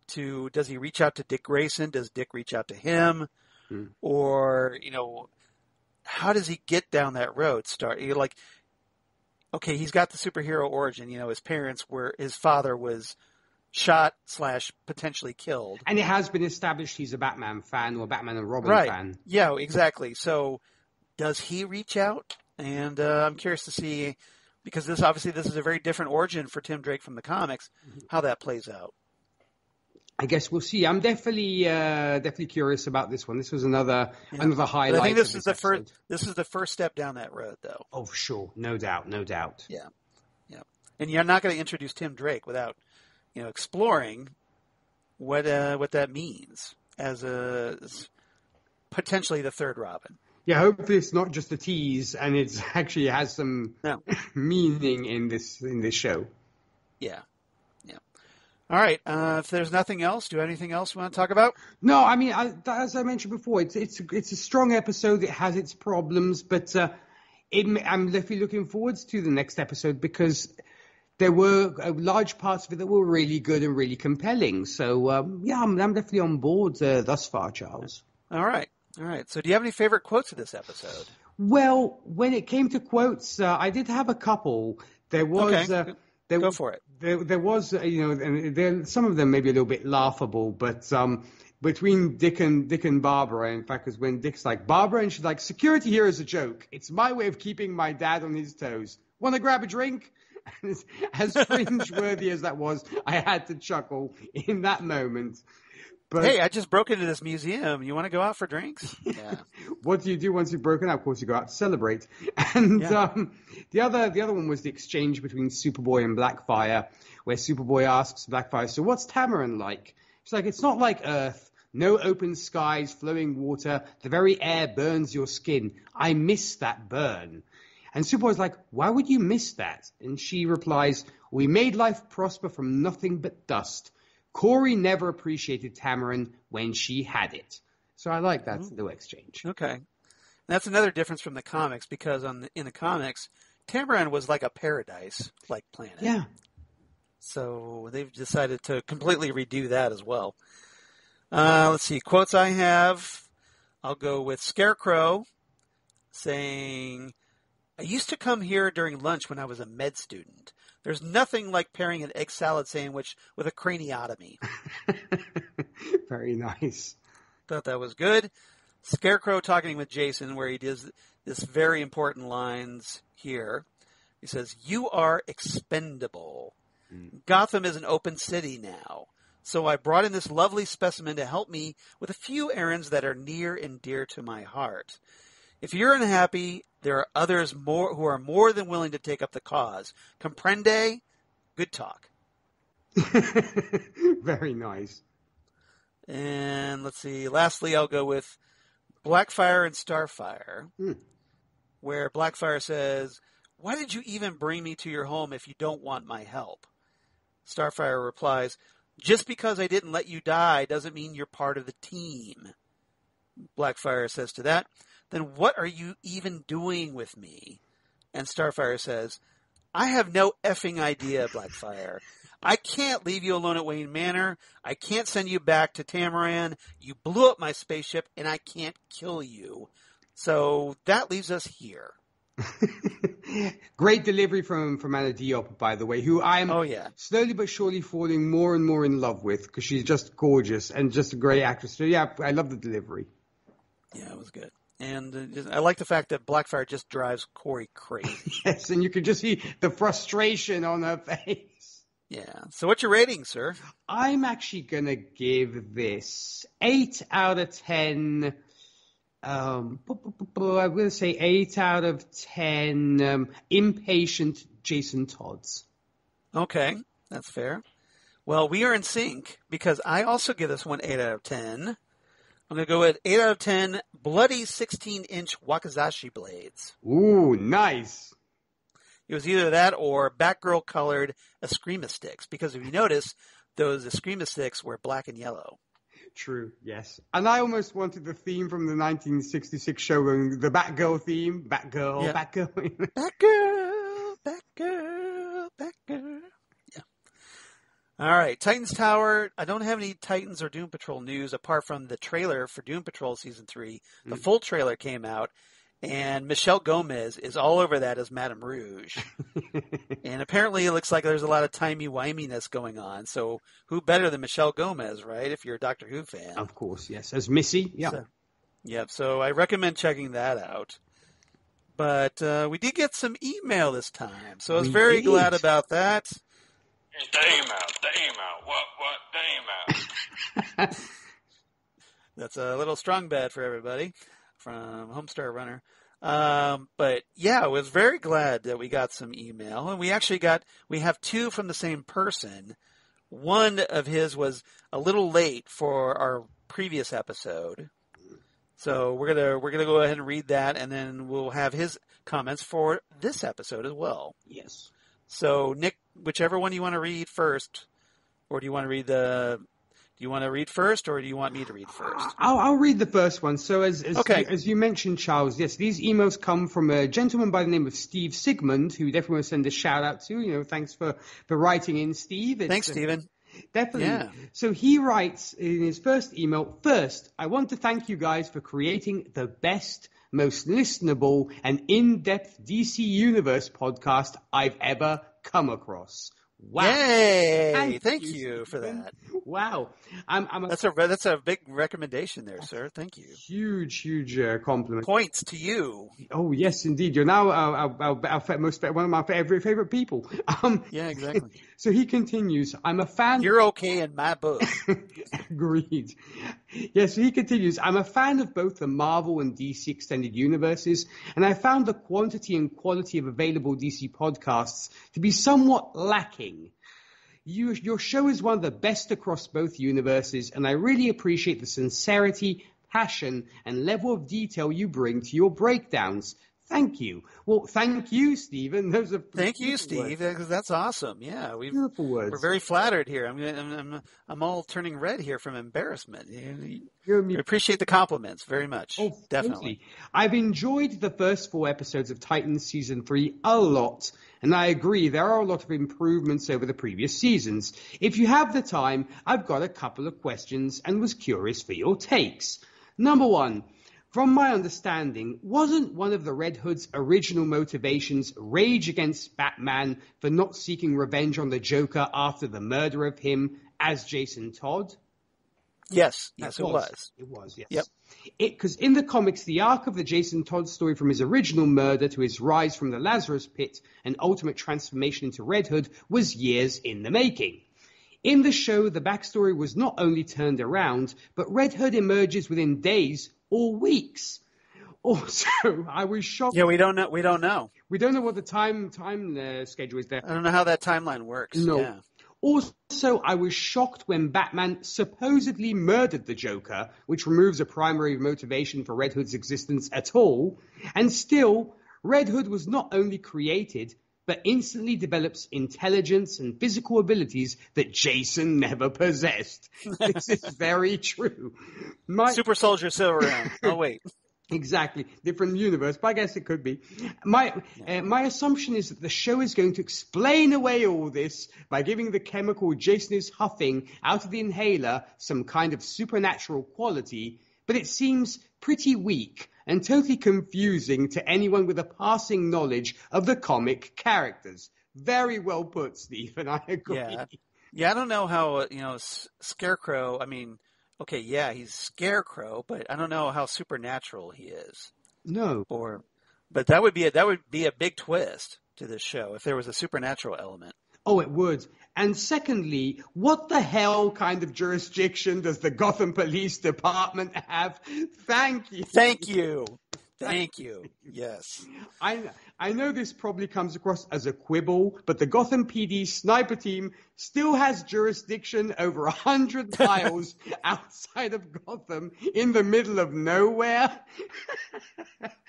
to, does he reach out to Dick Grayson? Does Dick reach out to him? Or, how does he get down that road? Okay, he's got the superhero origin. His father was shot / potentially killed. And it has been established he's a Batman fan or Batman and Robin fan. Yeah, exactly. So does he reach out? And I'm curious to see, because this is a very different origin for Tim Drake from the comics, how that plays out. I guess we'll see. I'm definitely curious about this one. This was another highlight. But I think this is the first step down that road, though. Oh, for sure, no doubt. Yeah. And you're not going to introduce Tim Drake without, exploring what that means as potentially the third Robin. Yeah, hopefully it's not just a tease, and it actually has some meaning in this show. Yeah. Yeah. All right. If there's nothing else, do you have anything else you want to talk about? No, I mean, as I mentioned before, it's a strong episode. It has its problems, but I'm definitely looking forward to the next episode because there were large parts of it that were really good and really compelling. So, I'm definitely on board thus far, Charles. All right. All right. So do you have any favorite quotes of this episode? Well, when it came to quotes, I did have a couple. There was... Okay. Go for it. There was, and some of them may be a little bit laughable, but between Dick and Barbara, in fact, because when Dick's like, Barbara, and she's like, security here is a joke. It's my way of keeping my dad on his toes. Want to grab a drink? And as cringe-worthy as that was, I had to chuckle in that moment. But, hey, I just broke into this museum. You want to go out for drinks? Yeah. What do you do once you've broken out? Of course, you go out to celebrate. And the other one was the exchange between Superboy and Blackfire, where Superboy asks Blackfire, so what's Tamarin like? She's like, it's not like Earth. No open skies, flowing water. The very air burns your skin. I miss that burn. And Superboy's like, why would you miss that? And she replies, we made life prosper from nothing but dust. Corey never appreciated Tamarin when she had it. So I like that little exchange. Okay. That's another difference from the comics because in the comics, Tamarin was like a paradise-like planet. Yeah. So they've decided to completely redo that as well. Let's see. Quotes I have. I'll go with Scarecrow saying, I used to come here during lunch when I was a med student. There's nothing like pairing an egg salad sandwich with a craniotomy. Very nice. Thought that was good. Scarecrow talking with Jason, where he does this very important lines here. He says, you are expendable. Gotham is an open city now. So I brought in this lovely specimen to help me with a few errands that are near and dear to my heart. If you're unhappy, there are others who are more than willing to take up the cause. Comprende? Good talk. Very nice. And let's see. Lastly, I'll go with Blackfire and Starfire, where Blackfire says, why did you even bring me to your home if you don't want my help? Starfire replies, just because I didn't let you die doesn't mean you're part of the team. Blackfire says to that, then what are you even doing with me? And Starfire says, I have no effing idea, Blackfire. I can't leave you alone at Wayne Manor. I can't send you back to Tamaran. You blew up my spaceship, and I can't kill you. So that leaves us here. Great delivery from Anna Diop, by the way, who I'm slowly but surely falling more and more in love with because she's just gorgeous and just a great actress. So, yeah, I love the delivery. Yeah, it was good. And I like the fact that Blackfire just drives Corey crazy. Yes, and you could just see the frustration on her face. Yeah. So what's your rating, sir? I'm actually going to give this 8 out of 10. I'm going to say 8 out of 10 impatient Jason Todds. Okay, that's fair. Well, we are in sync because I also give this one 8 out of 10. I'm going to go with 8 out of 10 bloody 16-inch Wakizashi blades. Ooh, nice. It was either that or Batgirl-colored Eskrima sticks, because if you notice, those Eskrima sticks were black and yellow. True, yes. And I almost wanted the theme from the 1966 show, the Batgirl theme. Batgirl, yeah. Batgirl. Batgirl, Batgirl, Batgirl. Yeah. All right, Titans Tower. I don't have any Titans or Doom Patrol news apart from the trailer for Doom Patrol Season 3. The full trailer came out, and Michelle Gomez is all over that as Madame Rouge. And apparently it looks like there's a lot of timey-wiminess going on. So who better than Michelle Gomez, right, if you're a Doctor Who fan? Of course, yes. As Missy, yeah. So I recommend checking that out. But we did get some email this time, so I was very glad about that. The email. What, the email? That's a little strong bad for everybody from Homestar Runner. But yeah, I was very glad that we got some email, and we have 2 from the same person. One of his was a little late for our previous episode. So we're gonna go ahead and read that, and then we'll have his comments for this episode as well. Yes. So Nick whichever one you want to read first, or do you want to read the? Do you want to read first, or do you want me to read first? I'll read the first one. So Okay. as you mentioned, Charles, yes, these emails come from a gentleman by the name of Steve Sigmund, who definitely want to send a shout out to. Thanks for writing in, Steve. Thanks, Stephen. Definitely. Yeah. So he writes in his first email, first, I want to thank you guys for creating the best, most listenable, and in-depth DC Universe podcast I've ever come across. Wow. Yay! Thank you for that. Wow. That's a big recommendation there, sir. Thank you. Huge compliment. Points to you. Oh, yes, indeed. You're now one of my favorite people. Yeah, exactly. So he continues, I'm a fan. You're okay in my book. Agreed. Yes, so he continues, I'm a fan of both the Marvel and DC extended universes, and I found the quantity and quality of available DC podcasts to be somewhat lacking. Your show is one of the best across both universes, and I really appreciate the sincerity, passion, and level of detail you bring to your breakdowns. Thank you. Well, thank you, Stephen. Those are Thank you, Steve. words. That's awesome. Yeah, Beautiful words. we're very flattered here. I'm all turning red here from embarrassment. We appreciate the compliments very much. Oh, definitely. Totally. I've enjoyed the first 4 episodes of Titans Season 3 a lot, and I agree there are a lot of improvements over the previous seasons. If you have the time, I've got a couple of questions and was curious for your takes. Number 1. From my understanding, wasn't one of the Red Hood's original motivations rage against Batman for not seeking revenge on the Joker after the murder of him as Jason Todd? Yes, it was. It was, yes. Yep. Because in the comics, the arc of the Jason Todd story from his original murder to his rise from the Lazarus Pit and ultimate transformation into Red Hood was years in the making. In the show, the backstory was not only turned around, but Red Hood emerges within days or weeks. Also, I was shocked. Yeah, we don't know. We don't know what the time schedule is there. I don't know how that timeline works. No. Yeah. Also, I was shocked when Batman supposedly murdered the Joker, which removes a primary motivation for Red Hood's existence at all. And still, Red Hood was not only created, but instantly develops intelligence and physical abilities that Jason never possessed. This is very true. Super Soldier Silverhand. Oh, wait. Exactly. Different universe, but I guess it could be. My assumption is that the show is going to explain away all this by giving the chemical Jason is huffing out of the inhaler some kind of supernatural quality, but it seems pretty weak and totally confusing to anyone with a passing knowledge of the comic characters. Very well put, Stephen. I agree. Yeah, I don't know how, Scarecrow, okay, yeah, he's Scarecrow, but I don't know how supernatural he is. No. But that would be a big twist to this show if there was a supernatural element. Oh, it would. And secondly, what the hell kind of jurisdiction does the Gotham Police Department have? Thank you. Thank you. Thank you. Yes. I know this probably comes across as a quibble, but the Gotham PD sniper team still has jurisdiction over 100 miles outside of Gotham in the middle of nowhere.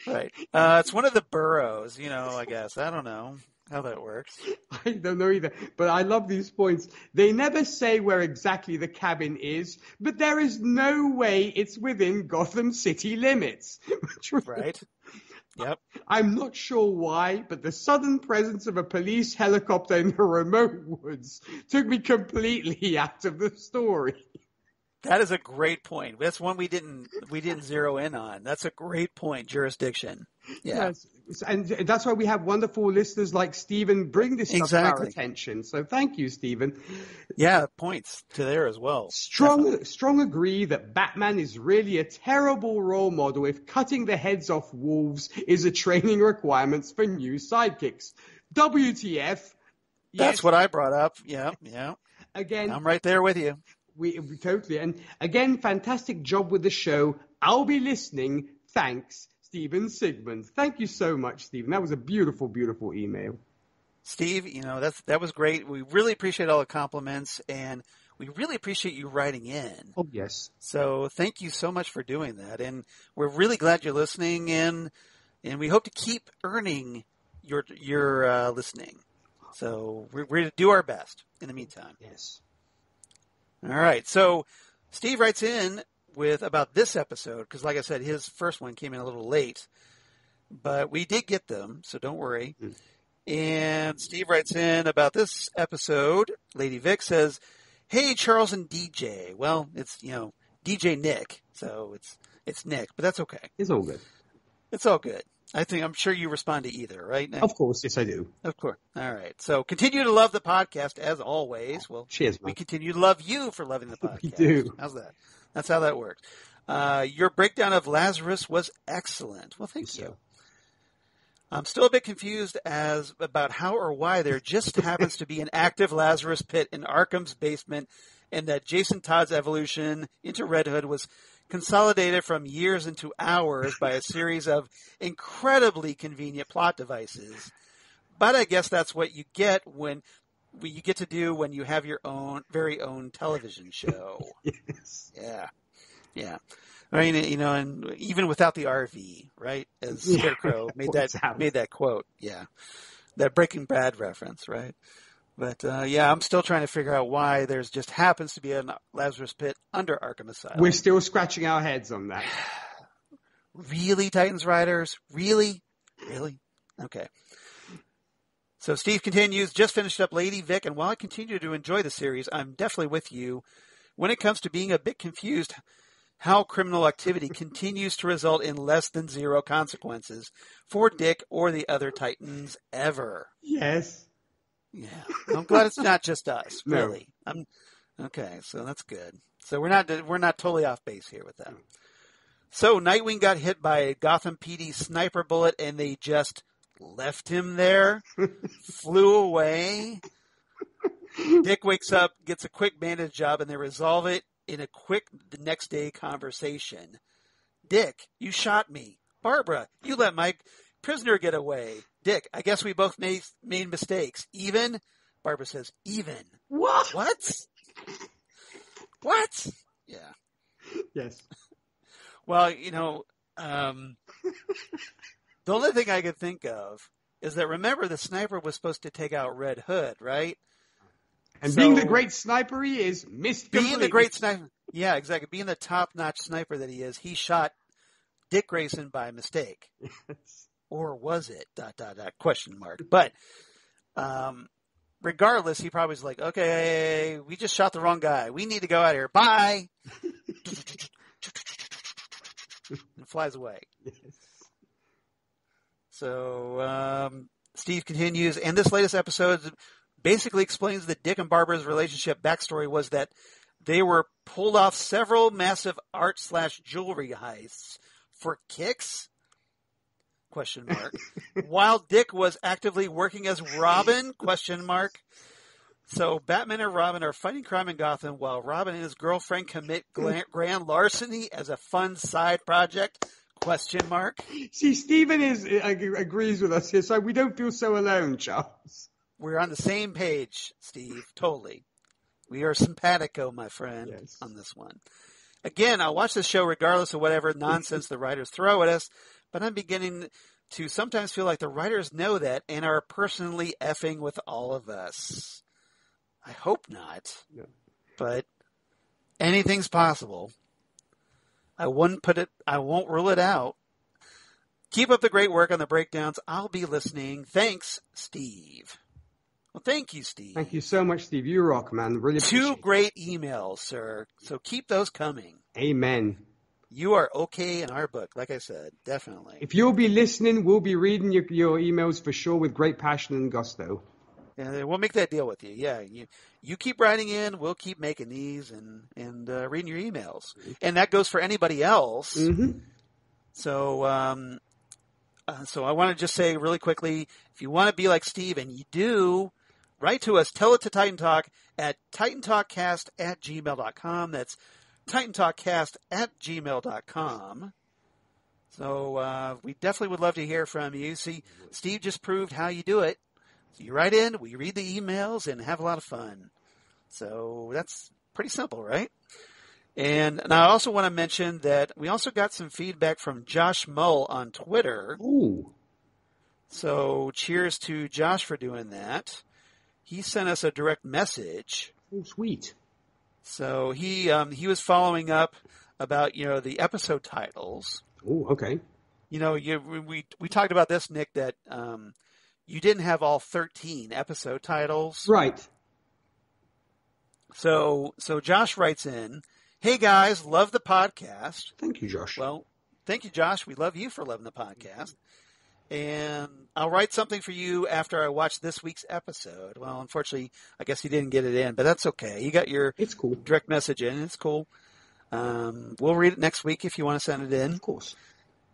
Right. It's one of the boroughs, I guess. I don't know how that works. I don't know either, but I love these points. They never say where exactly the cabin is, but there is no way it's within Gotham City limits. Right. Yep. I'm not sure why, but the sudden presence of a police helicopter in the remote woods took me completely out of the story. That is a great point. That's one we didn't zero in on. That's a great point. Jurisdiction. Yeah. Yes. And that's why we have wonderful listeners like Stephen bring this stuff to our attention. So thank you, Stephen. Yeah, points to there as well. Strong agree that Batman is really a terrible role model if cutting the heads off wolves is a training requirement for new sidekicks. WTF. That's what I brought up. Yeah. Again, I'm right there with you. We totally. And again, fantastic job with the show. I'll be listening. Thanks, Stephen Sigmund. Thank you so much, Stephen. That was a beautiful, beautiful email. Steve, that was great. We really appreciate all the compliments, and we really appreciate you writing in. Oh, yes. So thank you so much for doing that. And we're really glad you're listening, and we hope to keep earning your listening. So we're going to do our best in the meantime. Yes. All right. So Steve writes in with about this episode, because like I said, his first one came in a little late, but we did get them, so don't worry. And Steve writes in about this episode. Lady Vic says, "Hey, Charles and DJ." Well, it's, DJ Nick, so it's Nick, but that's okay. It's all good. It's all good. I'm sure you respond to either, right, Nick? Of course, yes, I do. Of course. All right. So continue to love the podcast as always. Well, cheers, man. We continue to love you for loving the podcast. We do. How's that? That's how that works. Your breakdown of Lazarus was excellent. Well, thank you. I'm still a bit confused about how or why there just happens to be an active Lazarus pit in Arkham's basement, and that Jason Todd's evolution into Red Hood was consolidated from years into hours by a series of incredibly convenient plot devices. But I guess that's what you get when you have your very own television show. Yes. Yeah. I mean, and even without the RV, right? As Scarecrow made that quote. Yeah. That Breaking Bad reference, right? But, I'm still trying to figure out why there's just happens to be a Lazarus pit under Arkham Asylum. We're still scratching our heads on that. Really, Titans Riders? Really? Really? Okay. So Steve continues, just finished up Lady Vic, and while I continue to enjoy the series, I'm definitely with you when it comes to being a bit confused how criminal activity continues to result in less than zero consequences for Dick or the other Titans ever. Yes. Yeah. I'm glad it's not just us, No. really. Okay, so that's good. So we're not totally off base here with that. So Nightwing got hit by a Gotham PD sniper bullet and they just left him there, flew away. Dick wakes up, gets a quick bandage job, and they resolve it in a quick the next day conversation. Dick, you shot me. Barbara, you let my prisoner get away. Dick, I guess we both made mistakes. Even? Barbara says, even. What? What? Yeah. Yes. Well, the only thing I could think of is that, remember, the sniper was supposed to take out Red Hood, right? And being the great sniper he is, missed completely. Being the great sniper, yeah, exactly. Being the top-notch sniper that he is, he shot Dick Grayson by mistake. Yes. Or was it? ... Question mark. But regardless, he probably was like, okay, we just shot the wrong guy. We need to go out of here. Bye. And flies away. Yes. So Steve continues, and this latest episode basically explains that Dick and Barbara's relationship backstory was that they were pulled off several massive art/jewelry heists for kicks? Question mark. While Dick was actively working as Robin? Question mark. So Batman and Robin are fighting crime in Gotham while Robin and his girlfriend commit grand larceny as a fun side project? Question mark. See, Stephen agrees with us here, so we don't feel so alone, Charles. We're on the same page, Steve. Totally. We are simpatico, my friend, yes. On this one. Again, I'll watch this show regardless of whatever nonsense the writers throw at us, but I'm beginning to sometimes feel like the writers know that and are personally effing with all of us. I hope not, but anything's possible. I won't rule it out. Keep up the great work on the breakdowns. I'll be listening. Thanks, Steve. Well, thank you, Steve. Thank you so much, Steve. You rock, man. Really appreciate it. 2 great emails, sir. So keep those coming. Amen. You are okay in our book, like I said, definitely. If you'll be listening, we'll be reading your emails for sure with great passion and gusto. Yeah, we'll make that deal with you. Yeah, you keep writing in, we'll keep making these and reading your emails, and that goes for anybody else. Mm-hmm. So, so I want to just say really quickly, if you want to be like Steve, and you do, write to us. Tell it to Titan Talk at titantalkcast@gmail.com. That's titantalkcast@gmail.com. So we definitely would love to hear from you. See, Steve just proved how you do it. So you write in, we read the emails, and have a lot of fun. So that's pretty simple, right? And I also want to mention that we also got some feedback from Josh Mull on Twitter. Ooh. So cheers to Josh for doing that. he sent us a direct message. Oh, sweet. So he was following up about, the episode titles. Oh, okay. We talked about this, Nick, that you didn't have all 13 episode titles. Right. So Josh writes in, "Hey guys, love the podcast." Thank you, Josh. Well, thank you, Josh. We love you for loving the podcast. And I'll write something for you after I watch this week's episode. Well, unfortunately, I guess he didn't get it in, but that's okay. You got your It's cool. direct message in. It's cool. We'll read it next week if you want to send it in. Of course.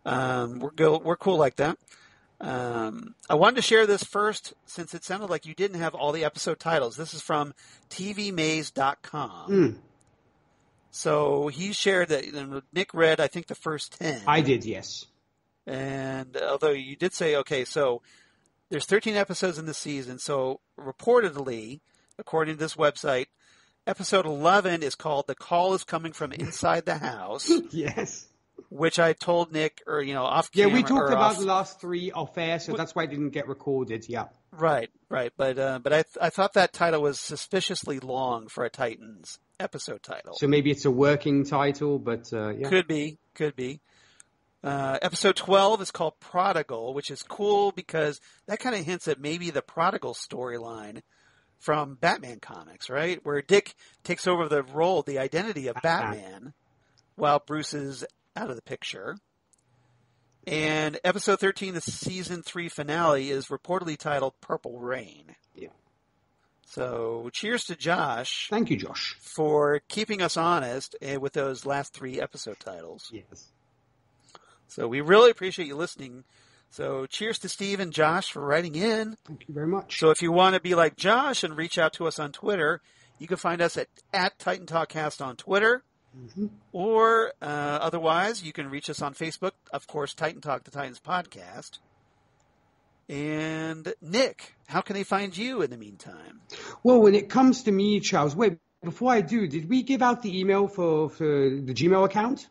We're cool like that. I wanted to share this first since it sounded like you didn't have all the episode titles. This is from tvmaze.com. So he shared that Nick read, I think, the first 10. I did, yes. And although you did say, okay, so there's 13 episodes in the season. So reportedly, according to this website, episode 11 is called "The Call is Coming from Inside the House." Yes. Which I told Nick, off camera. Yeah, we talked about the last 3 off air, so that's why it didn't get recorded. Yeah. Right. But I thought that title was suspiciously long for a Titans episode title. So maybe it's a working title, but yeah. Could be. Episode 12 is called Prodigal, which is cool because that kind of hints at maybe the Prodigal storyline from Batman comics, right? Where Dick takes over the identity of Batman while Bruce is out of the picture. And episode 13, the season 3 finale, is reportedly titled Purple Rain. Yeah. So cheers to Josh. Thank you, Josh. For keeping us honest with those last 3 episode titles. Yes. So we really appreciate you listening. So cheers to Steve and Josh for writing in. Thank you very much. So if you want to be like Josh and reach out to us on Twitter, you can find us at Titan Talkcast on Twitter. Mm-hmm. Or otherwise, you can reach us on Facebook, of course, Titan Talk, the Titans podcast. And Nick, how can they find you in the meantime? Well, when it comes to me, Charles, wait, before I do, did we give out the email for the Gmail account?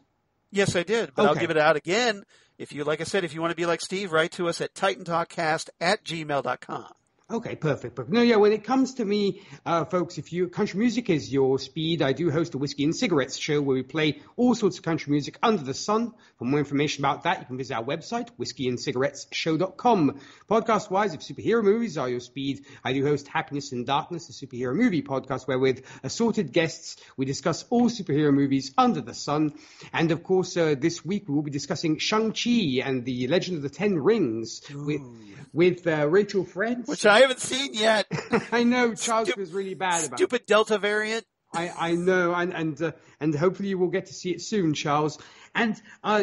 Yes, I did, but okay. I'll give it out again. If you, like I said, if you want to be like Steve, write to us at titantalkcast@gmail.com. Okay, perfect. No, yeah, when it comes to me, folks, if country music is your speed, I do host a Whiskey and Cigarettes show where we play all sorts of country music under the sun. For more information about that, you can visit our website, whiskeyandcigarettesshow.com. Podcast-wise, if superhero movies are your speed, I do host Happiness and Darkness, a superhero movie podcast where with assorted guests, we discuss all superhero movies under the sun. And of course, this week we will be discussing Shang-Chi and the Legend of the Ten Rings with Rachel Friend. Which I haven't seen yet. I know Charles was really bad about it. Stupid Delta variant. I know, and hopefully you will get to see it soon, Charles. And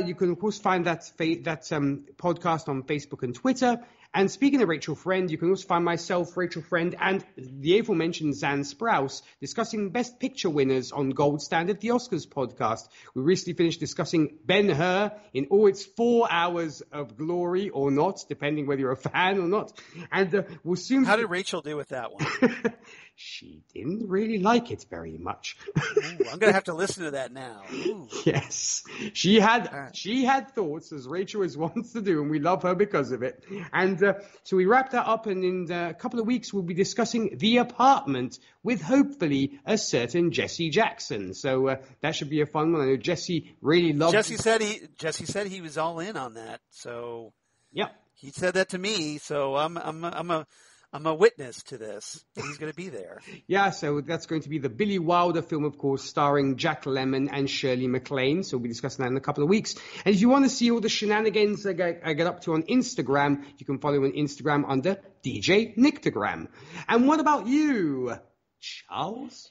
you can of course find that podcast on Facebook and Twitter. And speaking of Rachel Friend, you can also find myself, Rachel Friend, and the aforementioned Zan Sprouse discussing Best Picture winners on Gold Standard, the Oscars podcast. We recently finished discussing Ben-Hur in all its 4 hours of glory or not, depending whether you're a fan or not. And we'll soon... How did Rachel do with that one? She didn't really like it very much. Ooh, I'm going to have to listen to that now. Ooh. Yes. She had thoughts, as Rachel always wants to do, and we love her because of it. And so we wrap that up, and in a couple of weeks we'll be discussing The Apartment with hopefully a certain Jesse Jackson. So that should be a fun one. I know Jesse really loved it. Jesse said he was all in on that. So yeah, he said that to me. So I'm a witness to this. He's going to be there. Yeah, so that's going to be the Billy Wilder film, of course, starring Jack Lemmon and Shirley MacLaine. So we'll be discussing that in a couple of weeks. And if you want to see all the shenanigans I get up to on Instagram, you can follow me on Instagram under DJ Nictogram. And what about you, Charles?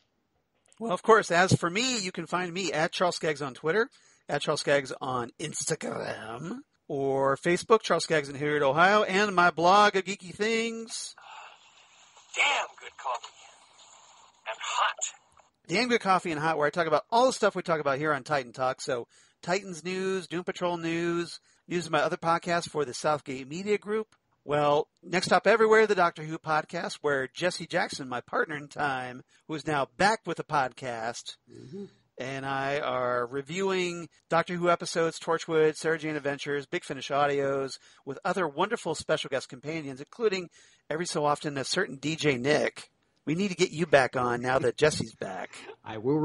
Well, of course, as for me, you can find me at Charles Skaggs on Twitter, at Charles Skaggs on Instagram, or Facebook, Charles Skaggs in Hilliard, Ohio, and my blog of geeky things. Damn good coffee. And hot. Damn good coffee and hot, where I talk about all the stuff we talk about here on Titan Talk. So Titans news, Doom Patrol news of my other podcasts for the Southgate Media Group. Well, Next Stop Everywhere, the Doctor Who podcast, where Jesse Jackson, my partner in time, who is now back with the podcast, and I are reviewing Doctor Who episodes, Torchwood, Sarah Jane Adventures, Big Finish audios, with other wonderful special guest companions, including every so often a certain DJ Nick. We need to get you back on now that Jesse's back. I will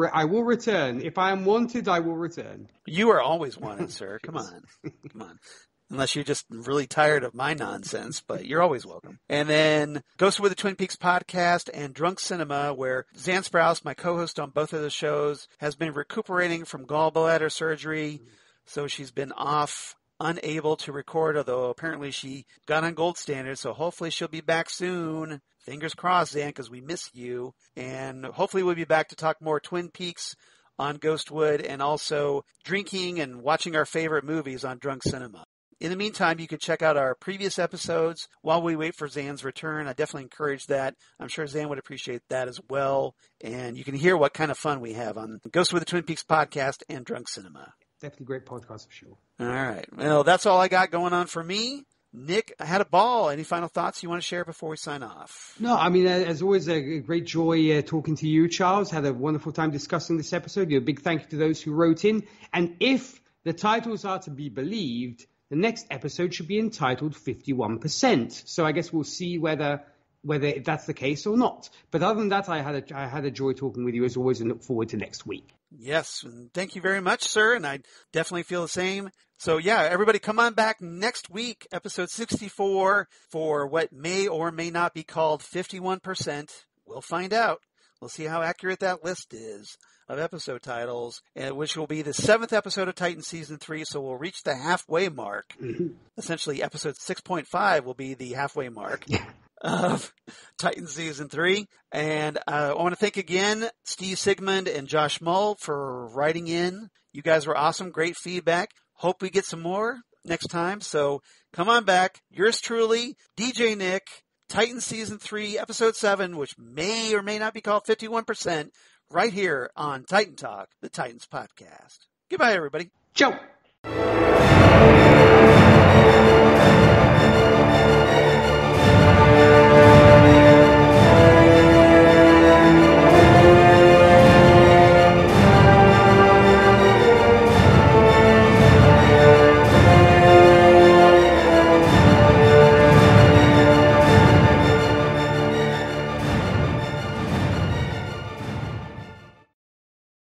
return. If I am wanted, I will return. You are always wanted, sir. Come on. Come on. Unless you're just really tired of my nonsense, but you're always welcome. And then Ghost with the Twin Peaks podcast and Drunk Cinema, where Zan Sprouse, my co-host on both of the shows, has been recuperating from gallbladder surgery. So she's been off, unable to record, although apparently she got on gold standard. So hopefully she'll be back soon. Fingers crossed, Zan, because we miss you. And hopefully we'll be back to talk more Twin Peaks on Ghostwood and also drinking and watching our favorite movies on Drunk Cinema. In the meantime, you can check out our previous episodes while we wait for Zan's return. I definitely encourage that. I'm sure Zan would appreciate that as well. And you can hear what kind of fun we have on Ghost with the Twin Peaks podcast and Drunk Cinema. Definitely great podcast for sure. All right. Well, that's all I got going on for me. Nick, I had a ball. Any final thoughts you want to share before we sign off? No, I mean, as always, a great joy talking to you, Charles. Had a wonderful time discussing this episode. A big thank you to those who wrote in. And if the titles are to be believed, the next episode should be entitled 51%. So I guess we'll see whether that's the case or not. But other than that, I had a joy talking with you as always and look forward to next week. Yes, and thank you very much, sir. And I definitely feel the same. So yeah, everybody come on back next week, episode 64, for what may or may not be called 51%. We'll find out. We'll see how accurate that list is of episode titles, which will be the 7th episode of Titan Season 3, so we'll reach the halfway mark. Mm-hmm. Essentially, episode 6.5 will be the halfway mark of Titan Season 3. And I want to thank again Steve Sigmund and Josh Mull for writing in. You guys were awesome, great feedback. Hope we get some more next time, so come on back. Yours truly, DJ Nick, Titan Season 3, Episode 7, which may or may not be called 51%, right here on Titan Talk, the Titans podcast. Goodbye, everybody. Ciao.